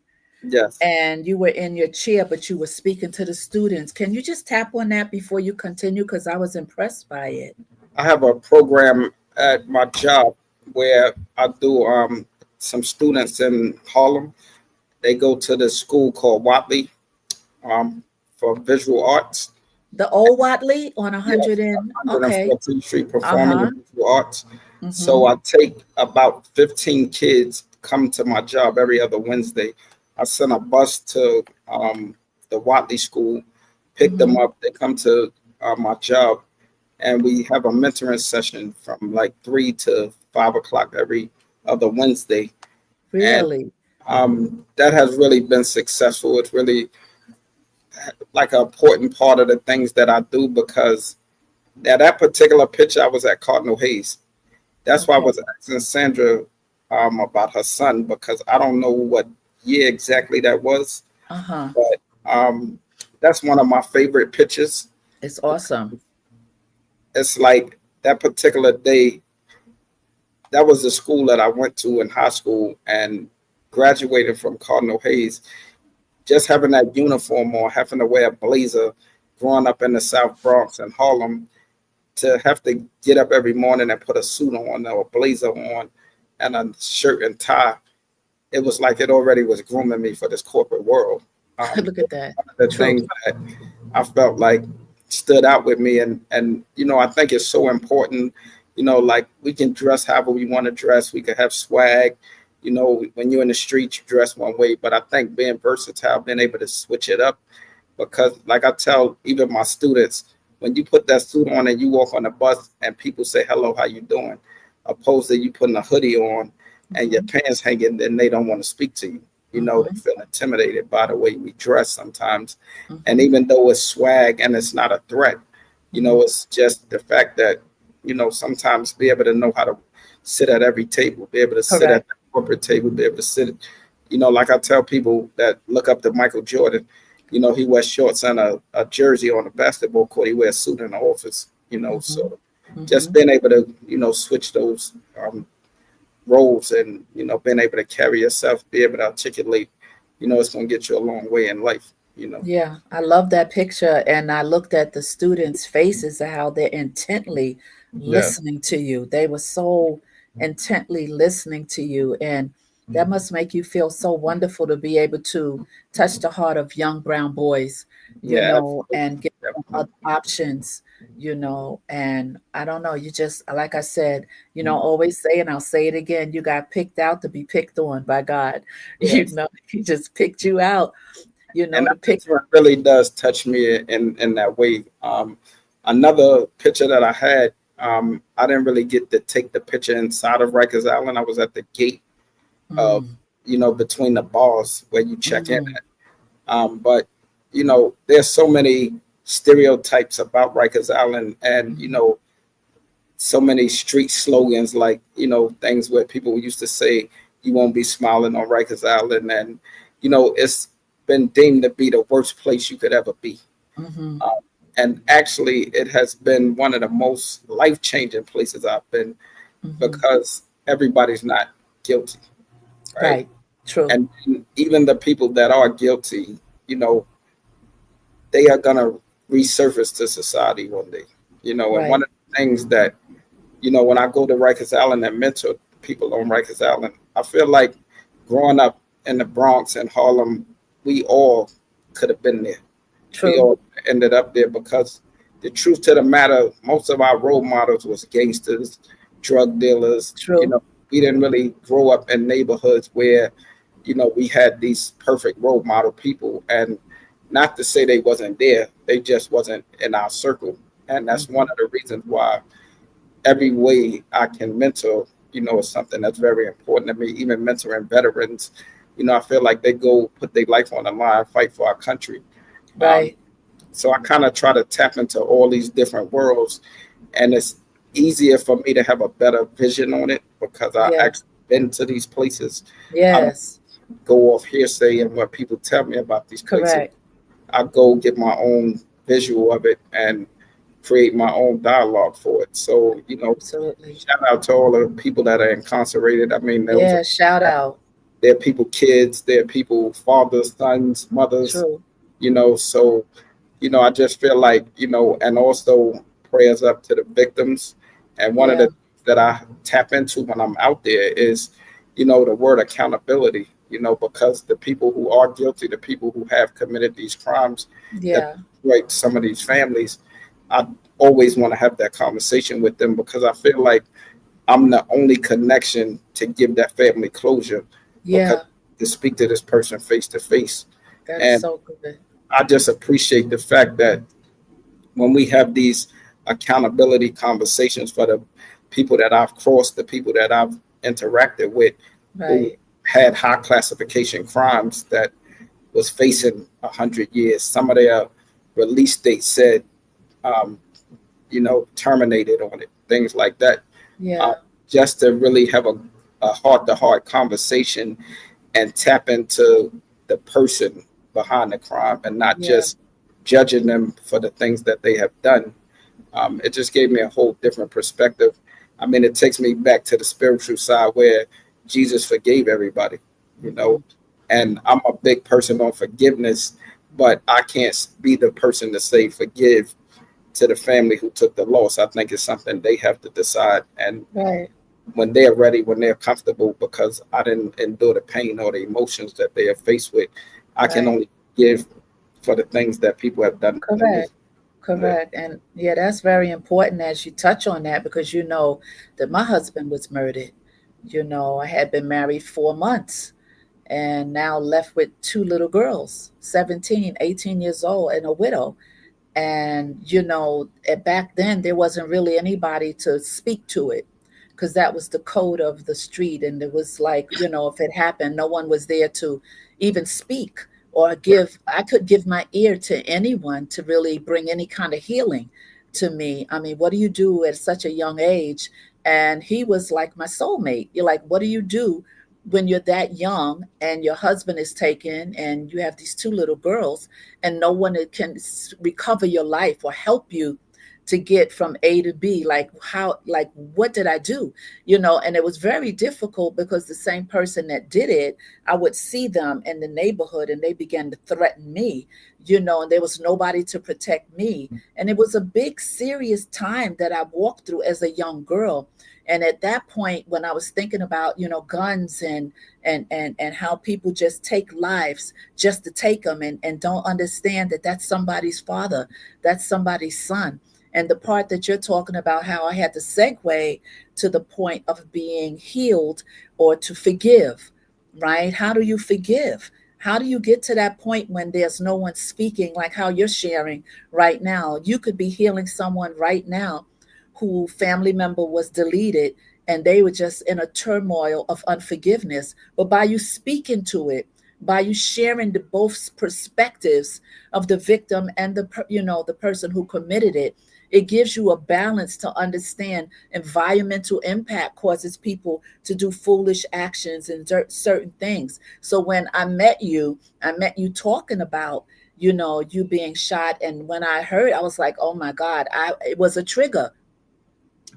yes. and you were in your chair, but you were speaking to the students. Can you just tap on that before you continue? Because I was impressed by it. I have a program at my job where I do some students in Harlem. They go to the school called Watley um, for visual arts. The old Watley on Yes, 100 and okay. 114th Street Performing Uh-huh. and Visual Arts. So Mm-hmm. I take about 15 kids come to my job every other Wednesday. I send a bus to the Watley School, pick them Mm-hmm. up. They come to my job, and we have a mentoring session from like 3 to 5 o'clock every other Wednesday. And Really? that has really been successful. It's really like an important part of the things that I do because that particular picture, I was at Cardinal Hayes. That's why I Okay. was asking Sandra about her son because I don't know what year exactly that was, Uh-huh. but that's one of my favorite pictures. It's awesome. It's like that particular day, that was the school that I went to in high school and graduated from Cardinal Hayes. Just having that uniform or having to wear a blazer growing up in the South Bronx and Harlem, to have to get up every morning and put a suit on or a blazer on and a shirt and tie, it was like it already was grooming me for this corporate world. Look at that. One of the True. things that I felt like stood out with me, and I think it's so important. Like we can dress however we want to dress. We can have swag. When you're in the street, you dress one way, but I think being versatile, being able to switch it up, because like I tell even my students, when you put that suit on and you walk on the bus and people say hello, how you doing, opposed to you putting a hoodie on and your Mm-hmm. pants hanging, then they don't want to speak to you. They Mm-hmm. feel intimidated by the way we dress sometimes. And Mm-hmm. even though it's swag and it's not a threat, Mm-hmm. it's just the fact that, sometimes be able to know how to sit at every table, be able to sit at Correct. the corporate table, be able to sit, like I tell people that look up to Michael Jordan, he wears shorts and a jersey on the basketball court. He wears a suit in the office. Mm-hmm. So just Mm-hmm. being able to switch those roles, and being able to carry yourself, be able to articulate, it's going to get you a long way in life. Yeah, I love that picture. And I looked at the students' faces and how they're intently Yeah. listening to you. They were so intently listening to you. And that must make you feel so wonderful to be able to touch the heart of young brown boys, Yeah, and give them absolutely. other options, And I don't know, you just, like I said, always say, and I'll say it again, you got picked out to be picked on by God. Yes. He just picked you out, And to that pick. picture really does touch me in that way. Another picture that I had, I didn't really get to take the picture inside of Rikers Island. I was at the gate of, Mm, between the bars where you check in mm, at. But there's so many stereotypes about Rikers Island, and mhm. so many street slogans, like things where people used to say, "You won't be smiling on Rikers Island," and it's been deemed to be the worst place you could ever be. Mhm, Um, and actually, it has been one of the most life changing places I've been, mhm. because everybody's not guilty, right? Right. True. And even the people that are guilty, you know, they are gonna resurface to society one day. And Right. one of the things that, when I go to Rikers Island and mentor people on Rikers Island, I feel like growing up in the Bronx and Harlem, we all could have been there. We True. all ended up there, because the truth to the matter, most of our role models was gangsters, drug dealers. True. We didn't really grow up in neighborhoods where, we had these perfect role model people. And not to say they wasn't there, they just wasn't in our circle. And that's one Mhm. of the reasons why every way I can mentor, is something that's very important to me. Even mentoring veterans, I feel like they go put their life on the line, fight for our country. Um, Right. so I kind of try to tap into all these different worlds, and it's easier for me to have a better vision on it, because I Yeah. actually been to these places. I don't Yes. go off hearsay and what people tell me about these places. Correct. I go get my own visual of it and create my own dialogue for it. So, Absolutely. shout out to all the people that are incarcerated. I mean, Yeah. Shout out. there are people, kids, there are people, fathers, sons, mothers, True. so, I just feel like, and also prayers up to the victims. And one of the Yeah. things that I tap into when I'm out there is, the word accountability, because the people who are guilty, the people who have committed these crimes that Yeah. break some of these families, I always want to have that conversation with them, because I feel like I'm the only connection to give that family closure, because Yeah. to speak to this person face to face. That is And so good. I just appreciate the fact that when we have these accountability conversations for the people that I've crossed, the people that I've interacted with, who Right. had high classification crimes that was facing 100 years, some of their release dates said, um, terminated on it, things like that. Uh, Yeah. just to really have a heart-to-heart conversation and tap into the person behind the crime, and not Yeah. just judging them for the things that they have done. It just gave me a whole different perspective. I mean, it takes me back to the spiritual side where Jesus forgave everybody, you Hmm. know, and I'm a big person on forgiveness, but I can't be the person to say forgive to the family who took the loss. I think it's something they have to decide. And Right. when they're ready, when they're comfortable, because I didn't endure the pain or the emotions that they are faced with. I can Right. only give for the things that people have done to me. Correct. Yeah. Correct. And yeah, that's very important as you touch on that, because you know that my husband was murdered. I had been married 4 months and now left with two little girls, 17, 18 years old, and a widow. And back then there wasn't really anybody to speak to it, because that was the code of the street. And it was like, if it happened, no one was there to even speak or Right. give. I could give my ear to anyone to really bring any kind of healing to me. I mean, what do you do at such a young age? And he was like my soulmate. You're like, what do you do when you're that young and your husband is taken and you have these two little girls and no one that can recover your life or help you to get from A to B, like how, like what did I do? And it was very difficult because the same person that did it, I would see them in the neighborhood and they began to threaten me, and there was nobody to protect me. And it was a big serious time that I walked through as a young girl. And at that point, when I was thinking about, guns and how people just take lives just to take them, and don't understand that that's somebody's father, that's somebody's son. And the part that you're talking about, how I had to segue to the point of being healed or to forgive, right? How do you forgive? How do you get to that point when there's no one speaking, like how you're sharing right now? You could be healing someone right now who family member was deleted and they were just in a turmoil of unforgiveness. But by you speaking to it, by you sharing the both perspectives of the victim and the person who committed it, it gives you a balance to understand environmental impact causes people to do foolish actions and certain things. So when I met you talking about, you being shot. And when I heard, I was like, oh my God, it was a trigger,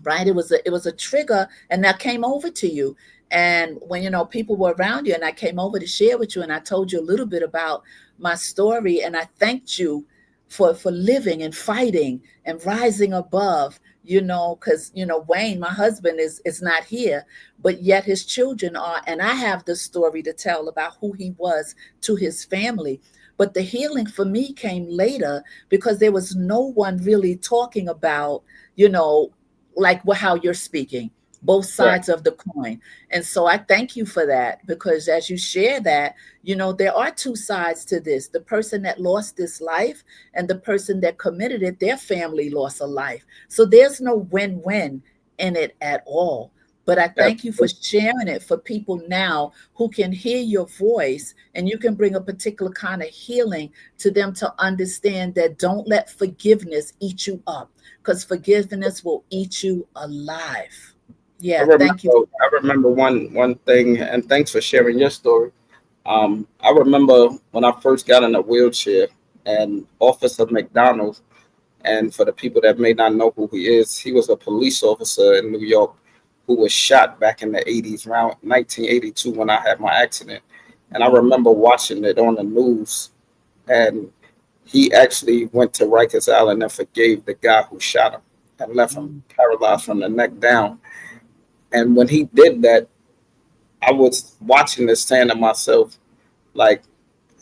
right? It was a trigger, and that came over to you. And when people were around you, and I came over to share with you, and I told you a little bit about my story, and I thanked you for living and fighting and rising above, because Wayne, my husband, is not here, but yet his children are, and I have the story to tell about who he was to his family. But the healing for me came later because there was no one really talking about, like how you're speaking, both Right. sides of the coin. And so I thank you for that, because as you share that, there are two sides to this. The person that lost this life and the person that committed it, their family lost a life. So there's no win-win in it at all. But I thank you for Absolutely. sharing it for people now who can hear your voice, and you can bring a particular kind of healing to them to understand that don't let forgiveness eat you up, because forgiveness will eat you alive. I Yeah, remember thank you. I remember one thing, and thanks for sharing your story. I remember when I first got in a wheelchair, and Officer McDonald, and for the people that may not know who he is, he was a police officer in New York who was shot back in the 80s, around 1982 when I had my accident. And I remember watching it on the news, and he actually went to Rikers Island and forgave the guy who shot him and left him Mm, paralyzed from the neck down. And when he did that, I was watching this saying to myself, like,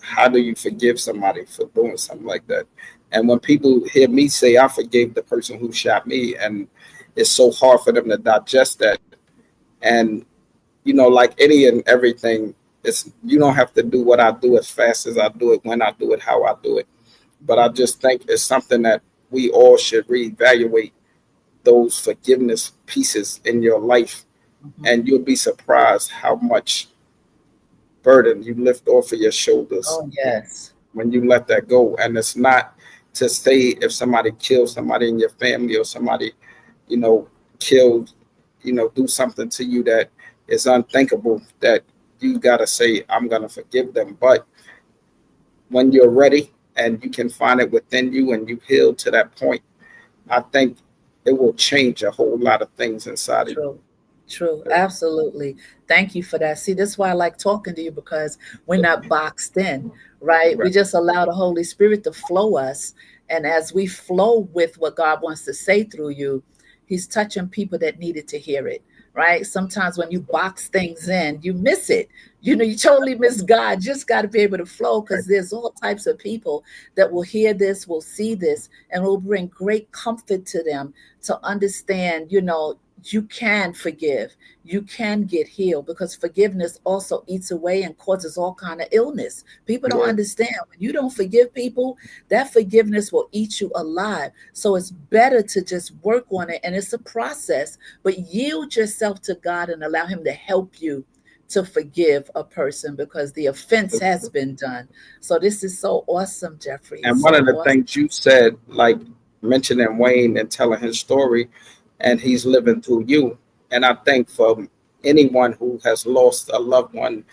how do you forgive somebody for doing something like that? And when people hear me say I forgave the person who shot me, and it's so hard for them to digest that. And like any and everything, it's you don't have to do what I do as fast as I do it, when I do it, how I do it. But I just think it's something that we all should reevaluate those forgiveness pieces in your life, mhm. and you'll be surprised how much burden you lift off of your shoulders Oh, yes. when you let that go. And it's not to say if somebody kills somebody in your family, or somebody, you know, killed, do something to you that is unthinkable, that you got to say, I'm going to forgive them. But when you're ready and you can find it within you and you heal to that point, I think it will change a whole lot of things inside of you. True. True. Absolutely. Thank you for that. See, this is why I like talking to you, because we're not boxed in, right? We Right. just allow the Holy Spirit to flow us. And as we flow with what God wants to say through you, He's touching people that needed to hear it, right? Sometimes when you box things in, you miss it. You totally miss God. Just got to be able to flow, Right. because there's all types of people that will hear this, will see this, and will bring great comfort to them to understand, you can forgive, you can get healed, because forgiveness also eats away and causes all kind of illness. People don't Yeah. understand, when you don't forgive people, that forgiveness will eat you alive. So it's better to just work on it, and it's a process, but yield yourself to God and allow Him to help you to forgive a person, because the offense has been done. So this is so awesome, Jeffrey. It's And one so of the awesome. things you said, like mentioning Wayne and telling his story, and he's living through you. And I think for anyone who has lost a loved one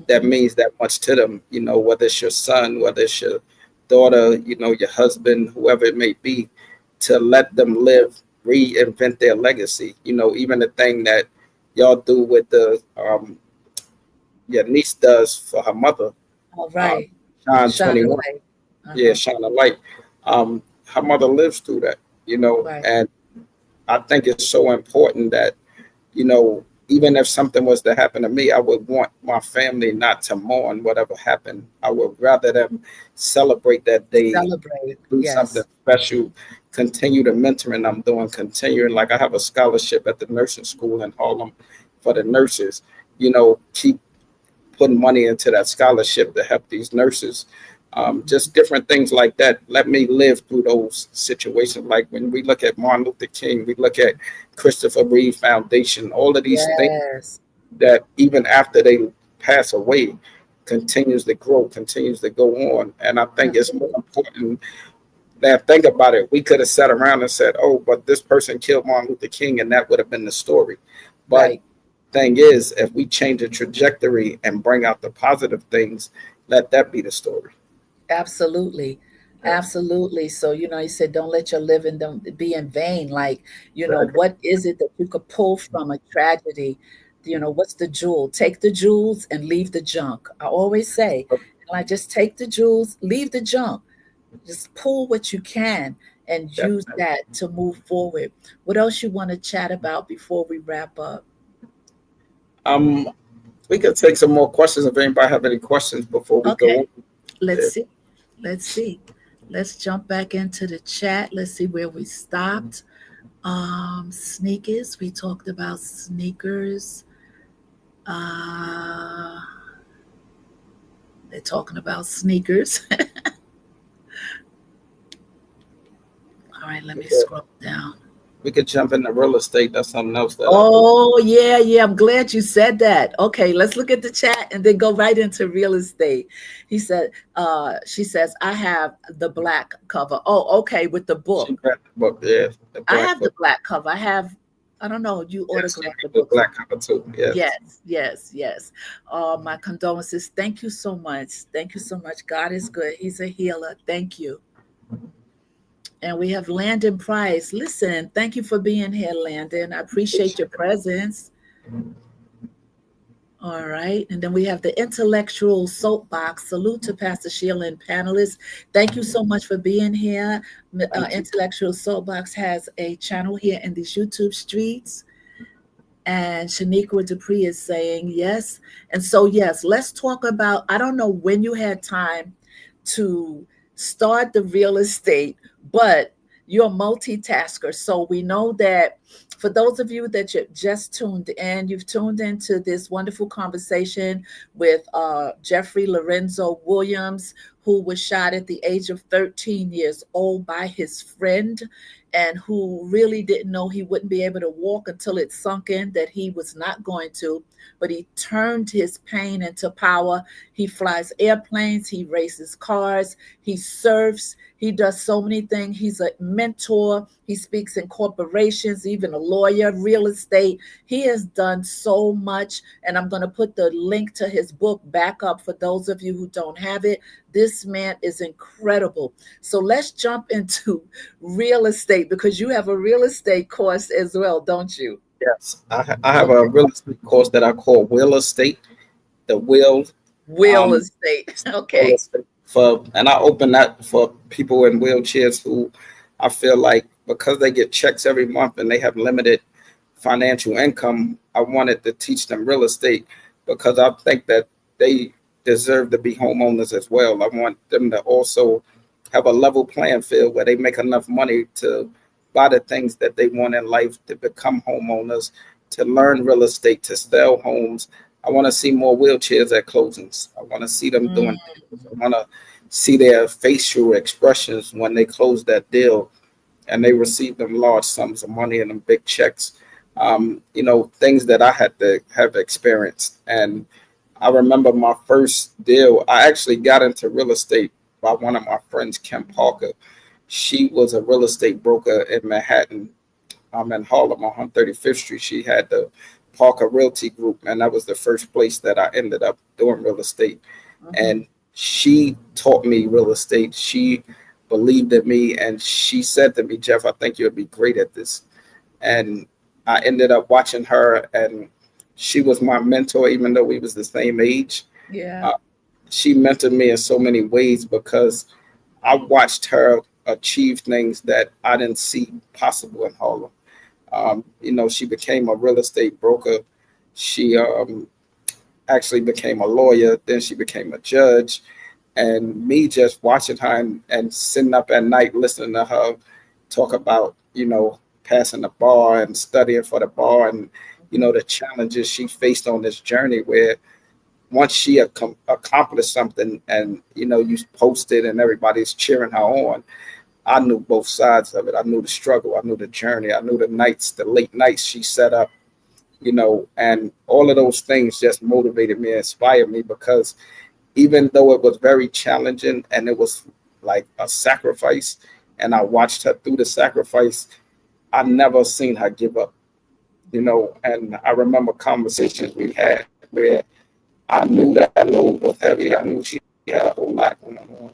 that means that much to them, whether it's your son, whether it's your daughter, your husband, whoever it may be, to let them live, reinvent their legacy. Even the thing that y'all do with the your niece does for her mother, All uh, right. Shine Shine a 21. light. Yeah, Uh-huh. shine a light. Her mother lives through that, Right. and I think it's so important that, even if something was to happen to me, I would want my family not to mourn whatever happened. I would rather them celebrate that day, Celebrate. do something Yes. special, continue the mentoring I'm doing, continuing. Like I have a scholarship at the nursing school in Harlem for the nurses, keep putting money into that scholarship to help these nurses. Just different things like that. Let me live through those situations. Like when we look at Martin Luther King, we look at Christopher Reeve Foundation, all of these things Yes. that even after they pass away, continues to grow, continues to go on. And I think it's more Absolutely. important that think about it. We could have sat around and said, oh, but this person killed Martin Luther King, and that would have been the story. But Right. thing is, if we change the trajectory and bring out the positive things, let that be the story. Absolutely. Yeah, Absolutely. So, you said don't let your living don't be in vain. Like, exactly. what is it that you could pull from a tragedy? What's the jewel? Take the jewels and leave the junk. I always say, like, just take the jewels, leave the junk. Just pull what you can and use Definitely. that to move forward. What else you want to chat about before we wrap up? Um, we could take some more questions if anybody have any questions before we Okay, go. let's Yeah. see. Let's see. Let's jump back into the chat. Let's see where we stopped. Sneakers. We talked about sneakers. Uh, they're talking about sneakers. All right, let We me could, scroll down. we could jump into real estate. That's something else that I do. Oh, yeah, yeah. I'm glad you said that. Okay, let's look at the chat and then go right into real estate. He said, she says, I have the black cover. Oh, okay, with the book. She read the book. Yeah, the I black have the book. black cover. I don't know, you Yes, she autographed the read the book for black me. cover too. Yes. Yes, yes, yes. My condolences. Thank you so much. Thank you so much. God is good. He's a healer. Thank you. And we have Landon Price. Listen, thank you for being here, Landon. I appreciate your presence. All right. And then we have the intellectual soapbox. Salute to Pastor Sheila and panelists. Thank you so much for being here. Thank you. Intellectual Soapbox has a channel here in these YouTube streets. And Shaniqua Dupree is saying yes. And so, yes, let's talk about. I don't know when you had time to start the real estate, but you're a multitasker. So we know that for those of you that you just tuned in, you've tuned into this wonderful conversation with Jeffrey Lorenzo Williams, who was shot at the age of 13 years old by his friend, and who really didn't know he wouldn't be able to walk until it sunk in that he was not going to. But he turned his pain into power. He flies airplanes, he races cars, he surfs, he does so many things. He's a mentor, he speaks in corporations, even a lawyer, real estate. He has done so much. And I'm going to put the link to his book back up for those of you who don't have it. This man is incredible. So let's jump into real estate because you have a real estate course as well, don't you? Yes, I have a Okay. real estate course that I call Will Estate. The Will, Real um, estate. Will Okay. Estate and I open that for people in wheelchairs who I feel like because they get checks every month and they have limited financial income, I wanted to teach them real estate because I think that they deserve to be homeowners as well. I want them to also have a level playing field where they make enough money to buy the things that they want in life, to become homeowners, to learn real estate, to sell homes. I want to see more wheelchairs at closings. I want to see them Mm, doing deals. I want to see their facial expressions when they close that deal and they receive them large sums of money and them big checks. Things that I had to have experienced. And I remember my first deal, I actually got into real estate by one of my friends, Kim Parker. She was a real estate broker in Manhattan, in Harlem on 135th Street. She had the Parker Realty Group, and that was the first place that I ended up doing real estate. And she taught me real estate. She believed in me, and she said to me, Jeff, I think you'll be great at this. And I ended up watching her, and she was my mentor, even though we was the same age. Yeah. Uh, she mentored me in so many ways because I watched her achieve things that I didn't see possible in Harlem. She became a real estate broker. She actually became a lawyer. Then she became a judge. And me just watching her and sitting up at night listening to her talk about, passing the bar and studying for the bar and, the challenges she faced on this journey where once she accomplished something and, you posted and everybody's cheering her on, I knew both sides of it. I knew the struggle. I knew the journey. I knew the late nights she set up, and all of those things just motivated me, inspired me because even though it was very challenging and it was like a sacrifice, and I watched her through the sacrifice, I never seen her give up, and I remember conversations we had where I knew that load was heavy. I knew she had a whole lot going on.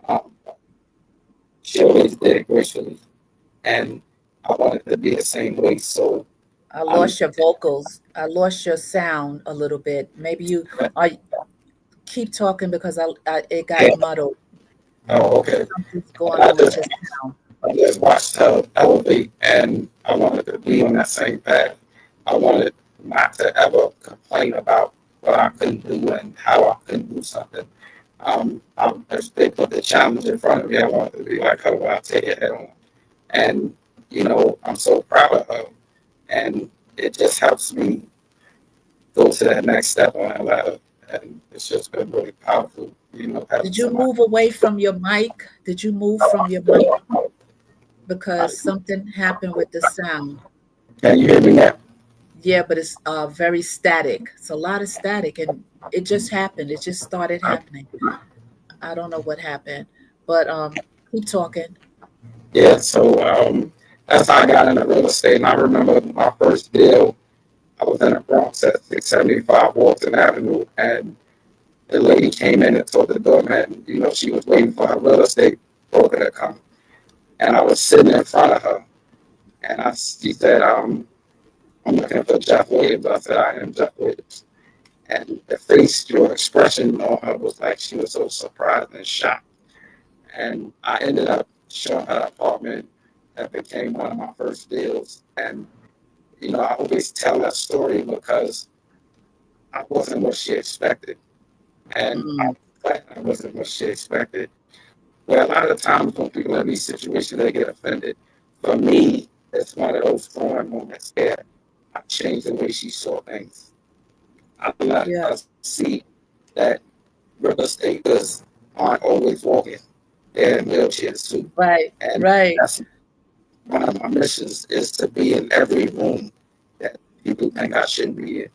Um, she always did it gracefully, and I wanted to be the same way. So I I'm lost your vocals. I lost your sound a little bit. Maybe you are keep talking because I it got muddled. oh, okay. Something's going I on with just, your sound. I just watched her elevate, and I wanted to be on that same path. I wanted not to ever complain about what I couldn't do and how I couldn't do something. If they put the challenge in front of me, I wanted to be like her, well, I'll take it head on. And, I'm so proud of her. And it just helps me go to that next step on that ladder. And it's just been really powerful, having Did you somebody. move away from your mic? Did you move from your mic because something happened with the sound? Can you hear me now? Yeah, but it's very static. It's a lot of static, and it just happened. It just started happening. I don't know what happened, but keep talking. Yeah, so that's how I got into real estate. And I remember my first deal, I was in the Bronx at 675 Walton Avenue, and the lady came in and told the doorman, she was waiting for her real estate broker to come. And I was sitting in front of her, and she said, I'm looking for Jeff Williams. I said, I am Jeff Williams. And the face, your expression on her was like she was so surprised and shocked. And I ended up showing her an apartment that became one of my first deals. And, I always tell that story because I wasn't what she expected. And Mm, I wasn't what she expected. Well, a lot of times when people in these situations, they get offended. For me, it's one of those foreign moments where I changed the way she saw things. I let yeah, her see that real estaters aren't always walking. They're in wheelchairs too. right, And right. that's one of my missions is to be in every room that people think I shouldn't be in.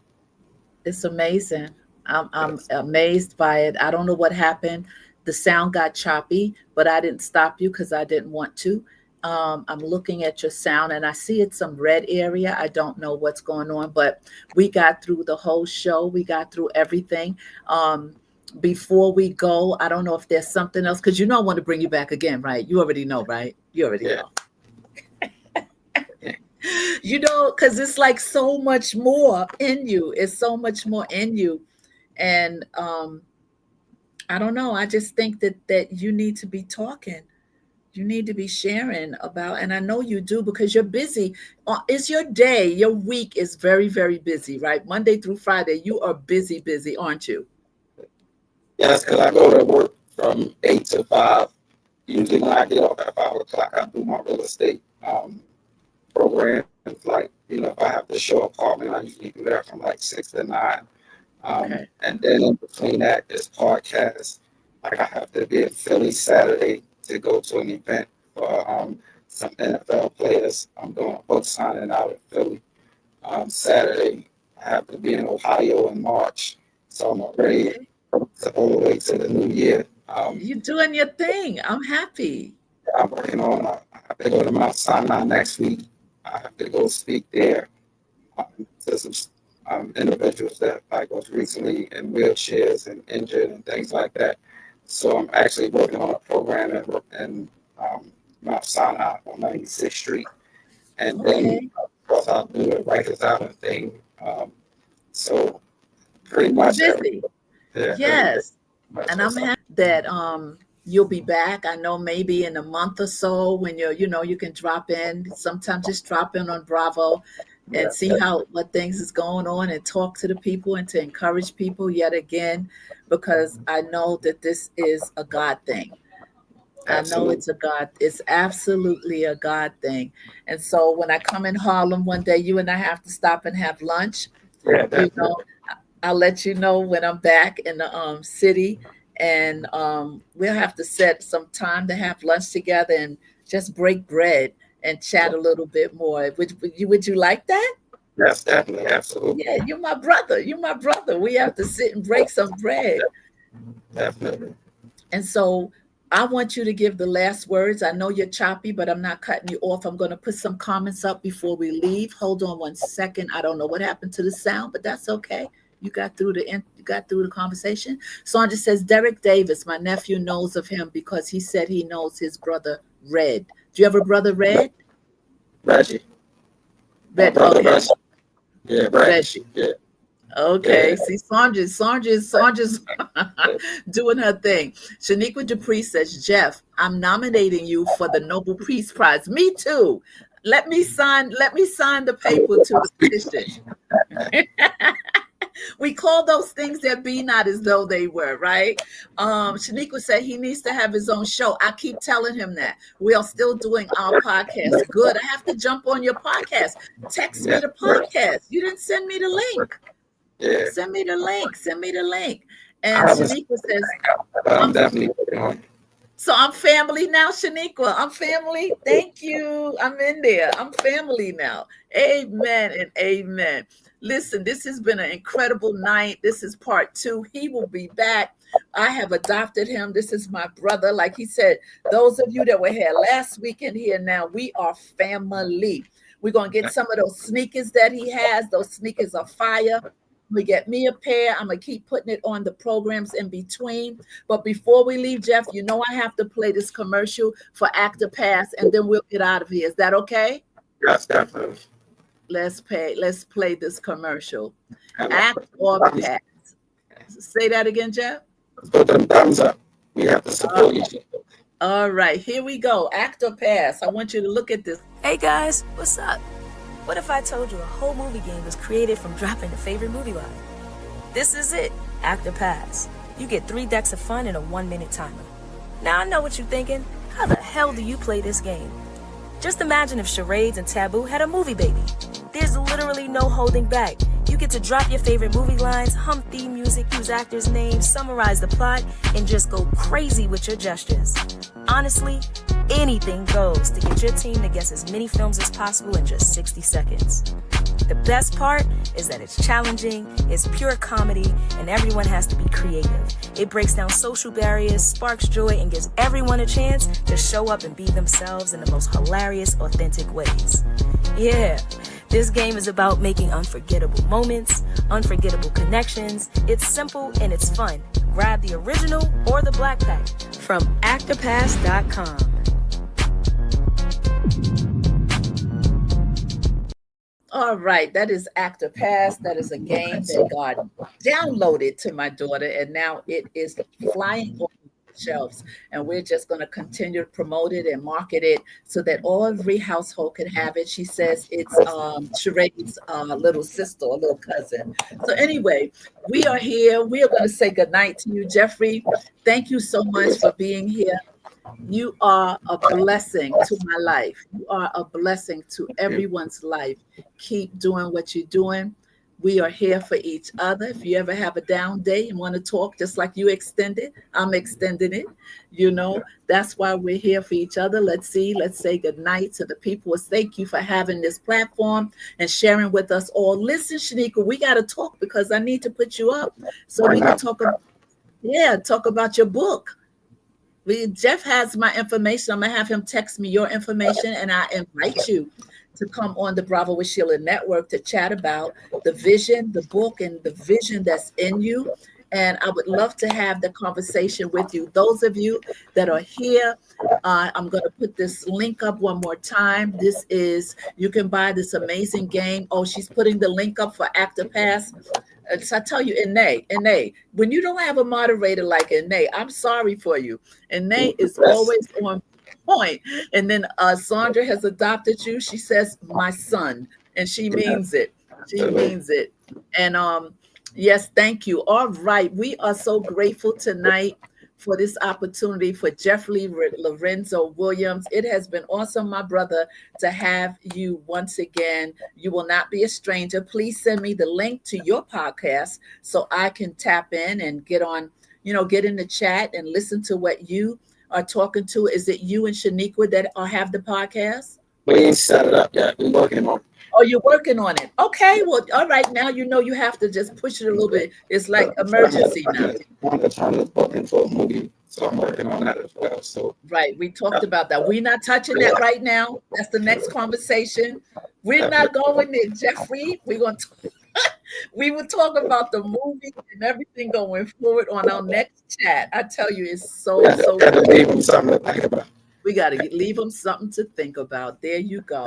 It's amazing. I'm Yes. amazed by it. I don't know what happened. The sound got choppy, but I didn't stop you because I didn't want to. I'm looking at your sound and I see it's some red area. I don't know what's going on, but we got through the whole show. We got through everything. Um, Before we go, I don't know if there's something else because I want to bring you back again, right? You already know, right? You already Yeah. know. Because it's like so much more in you. It's so much more in you. And I don't know. I just think that you need to be talking. You need to be sharing about, and I know you do because you're busy. It's your day, your week is very, very busy, right? Monday through Friday, you are busy, busy, aren't you? Yes, because I go to work from 8 to 5. Usually when I get off at 5 o'clock, I do my real estate programs. Like, if I have to show apartment, I usually do that from like 6 to 9. Okay. And then in between that is podcasts. Like I have to be in Philly Saturday to go to an event for some NFL players. I'm doing a book signing out in Philly. Saturday, I have to be in Ohio in March. So I'm already Okay. all the way to the new year. You're doing your thing. I'm happy. I'm working on, I have to go to Mount Sinai next week. I have to go speak there. to some individuals that like was recently in wheelchairs and injured and things like that. So I'm actually working on a program in Mount Sinai on 96th Street. And then, of course, I'll do the Rikers Island thing. So pretty much busy. Yes. And I'm happy that you'll be back. I know maybe in a month or so when you can drop in. Sometimes just drop in on Bravo and see what things is going on and talk to the people and to encourage people yet again, because I know that this is a God thing. Absolutely. I know it's absolutely a God thing. And so when I come in Harlem one day, you and I have to stop and have lunch. Yeah, You definitely. know, I'll let you know when I'm back in the city, and we'll have to set some time to have lunch together and just break bread and chat a little bit more. Would you like that? Yes, definitely. Absolutely. Yeah, you're my brother. You're my brother. We have to sit and break some bread. Definitely. And so I want you to give the last words. I know you're choppy, but I'm not cutting you off. I'm going to put some comments up before we leave. Hold on one second. I don't know what happened to the sound, but that's okay. You got through the conversation. Sandra says, Derek Davis, my nephew knows of him because he said he knows his brother Red. Do you have a brother Red? Reggie. Red, Brother okay. Reggie. Yeah, Reggie. Yeah. Okay, Yeah. see, Sandra's doing her thing. Shaniqua Dupree says, Jeff, I'm nominating you for the Nobel Peace Prize. Me too. Let me sign the paper to the petition. We call those things that be not as though they were, right? Shaniqua said he needs to have his own show. I keep telling him that. We are still doing our podcast. Good. I have to jump on your podcast. Text me the podcast. You didn't send me the link. Yeah. Send me the link. And Shaniqua says, I'm definitely working on it. So I'm family now, Shaniqua. I'm family. Thank you. I'm in there. I'm family now. Amen and amen. Listen, this has been an incredible night. This is part 2. He will be back. I have adopted him. This is my brother. Like he said, those of you that were here last weekend here now, we are family. We're going to get some of those sneakers that he has. Those sneakers are fire. We get me a pair. I'm going to keep putting it on the programs in between. But before we leave, Jeff, I have to play this commercial for Actor Pass, and then we'll get out of here. Is that okay? Yes, definitely. Let's play this commercial. Act or Pass. Say that again, Jeff. Put them thumbs up. We have to support each other. All right, here we go. Act or Pass. I want you to look at this. Hey guys, what's up? What if I told you a whole movie game was created from dropping a favorite movie line? This is it, Act or Pass. You get 3 decks of fun in a 1-minute timer. Now I know what you're thinking. How the hell do you play this game? Just imagine if Charades and Taboo had a movie baby. There's literally no holding back. You get to drop your favorite movie lines, hum theme music, use actors' names, summarize the plot, and just go crazy with your gestures. Honestly, anything goes to get your team to guess as many films as possible in just 60 seconds. The best part is that it's challenging, it's pure comedy, and everyone has to be creative. It breaks down social barriers, sparks joy, and gives everyone a chance to show up and be themselves in the most hilarious, authentic ways. Yeah, this game is about making unforgettable moments, unforgettable connections. It's simple and it's fun. Grab the original or the black pack from actorpass.com. All right, that is Actor Pass. That is a game that God downloaded to my daughter, and now it is flying on shelves. And we're just going to continue to promote it and market it so that every household can have it. She says it's Sharade's little sister or little cousin. So anyway, we are here. We are going to say goodnight to you, Jeffrey. Thank you so much for being here. You are a blessing to my life. You are a blessing to everyone's life. Keep doing what you're doing. We are here for each other. If you ever have a down day and want to talk, just like you extended, I'm extending it. That's why we're here for each other. Let's say goodnight to the people. Thank you for having this platform and sharing with us all. Listen, Shaniqua, we got to talk because I need to put you up so we can talk about your book. Jeff has my information. I'm gonna have him text me your information, and I invite you to come on the Bravo with Sheila Network to chat about the vision, the book, and the vision that's in you. And I would love to have the conversation with you. Those of you that are here, I'm going to put this link up one more time. You can buy this amazing game. Oh, she's putting the link up for ActorPass. So I tell you, Ine, when you don't have a moderator like Ine, I'm sorry for you. Ine is always on point. And then Sandra has adopted you. She says, my son, and she means it. She means it. And yes, thank you. All right. We are so grateful tonight for this opportunity for Jeffery Lorenzo Williams. It has been awesome, my brother, to have you once again. You will not be a stranger. Please send me the link to your podcast so I can tap in and get in the chat and listen to what you are talking to. Is it you and Shaniqua that have the podcast? We ain't set it up yet. We're working on it. Oh, you're working on it. Okay, well, all right. Now you have to just push it a little bit. It's like emergency now. I'm trying to book into a movie, so I'm working on that as well. So right, we talked about that. We're not touching that right now. That's the next conversation. We're not going there, Jeffrey. We will talk about the movie and everything going forward on our next chat. I tell you, it's so good. Leave them something to think about. We got to leave them something to think about. There you go.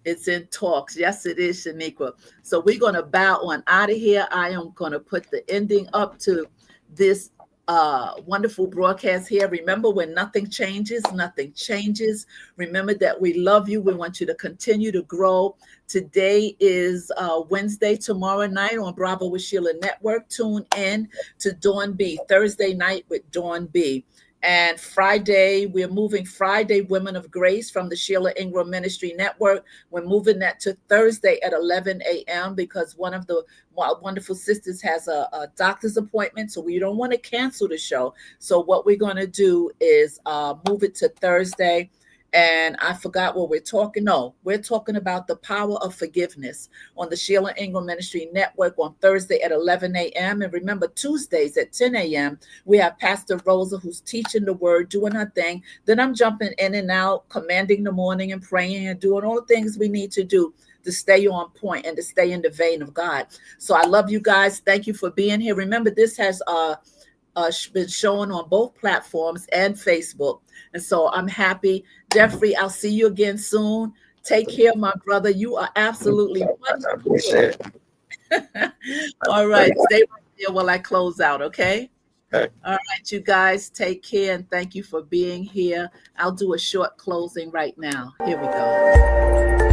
It's in talks. Yes, it is, Shaniqua. So we're going to bow on out of here. I am going to put the ending up to this wonderful broadcast here. Remember, when nothing changes, nothing changes. Remember that we love you. We want you to continue to grow. Today is Wednesday. Tomorrow night on Bravo with Sheila Network, tune in to Dawn B. Thursday night with Dawn B. And Friday, we're moving Friday Women of Grace from the Sheila Ingram Ministry Network. We're moving that to Thursday at 11 a.m. because one of the wonderful sisters has a doctor's appointment. So we don't want to cancel the show. So what we're going to do is move it to Thursday. And I forgot what we're talking. No, we're talking about the power of forgiveness on the Sheila Ingram Ministry Network on Thursday at 11 a.m. And remember, Tuesdays at 10 a.m., we have Pastor Rosa who's teaching the word, doing her thing. Then I'm jumping in and out, commanding the morning and praying and doing all the things we need to do to stay on point and to stay in the vein of God. So I love you guys. Thank you for being here. Remember, this has been shown on both platforms and Facebook. And so I'm happy. Jeffrey, I'll see you again soon. Take care, my brother. You are absolutely wonderful. All right. Stay right there while I close out, okay? All right, you guys, take care and thank you for being here. I'll do a short closing right now. Here we go.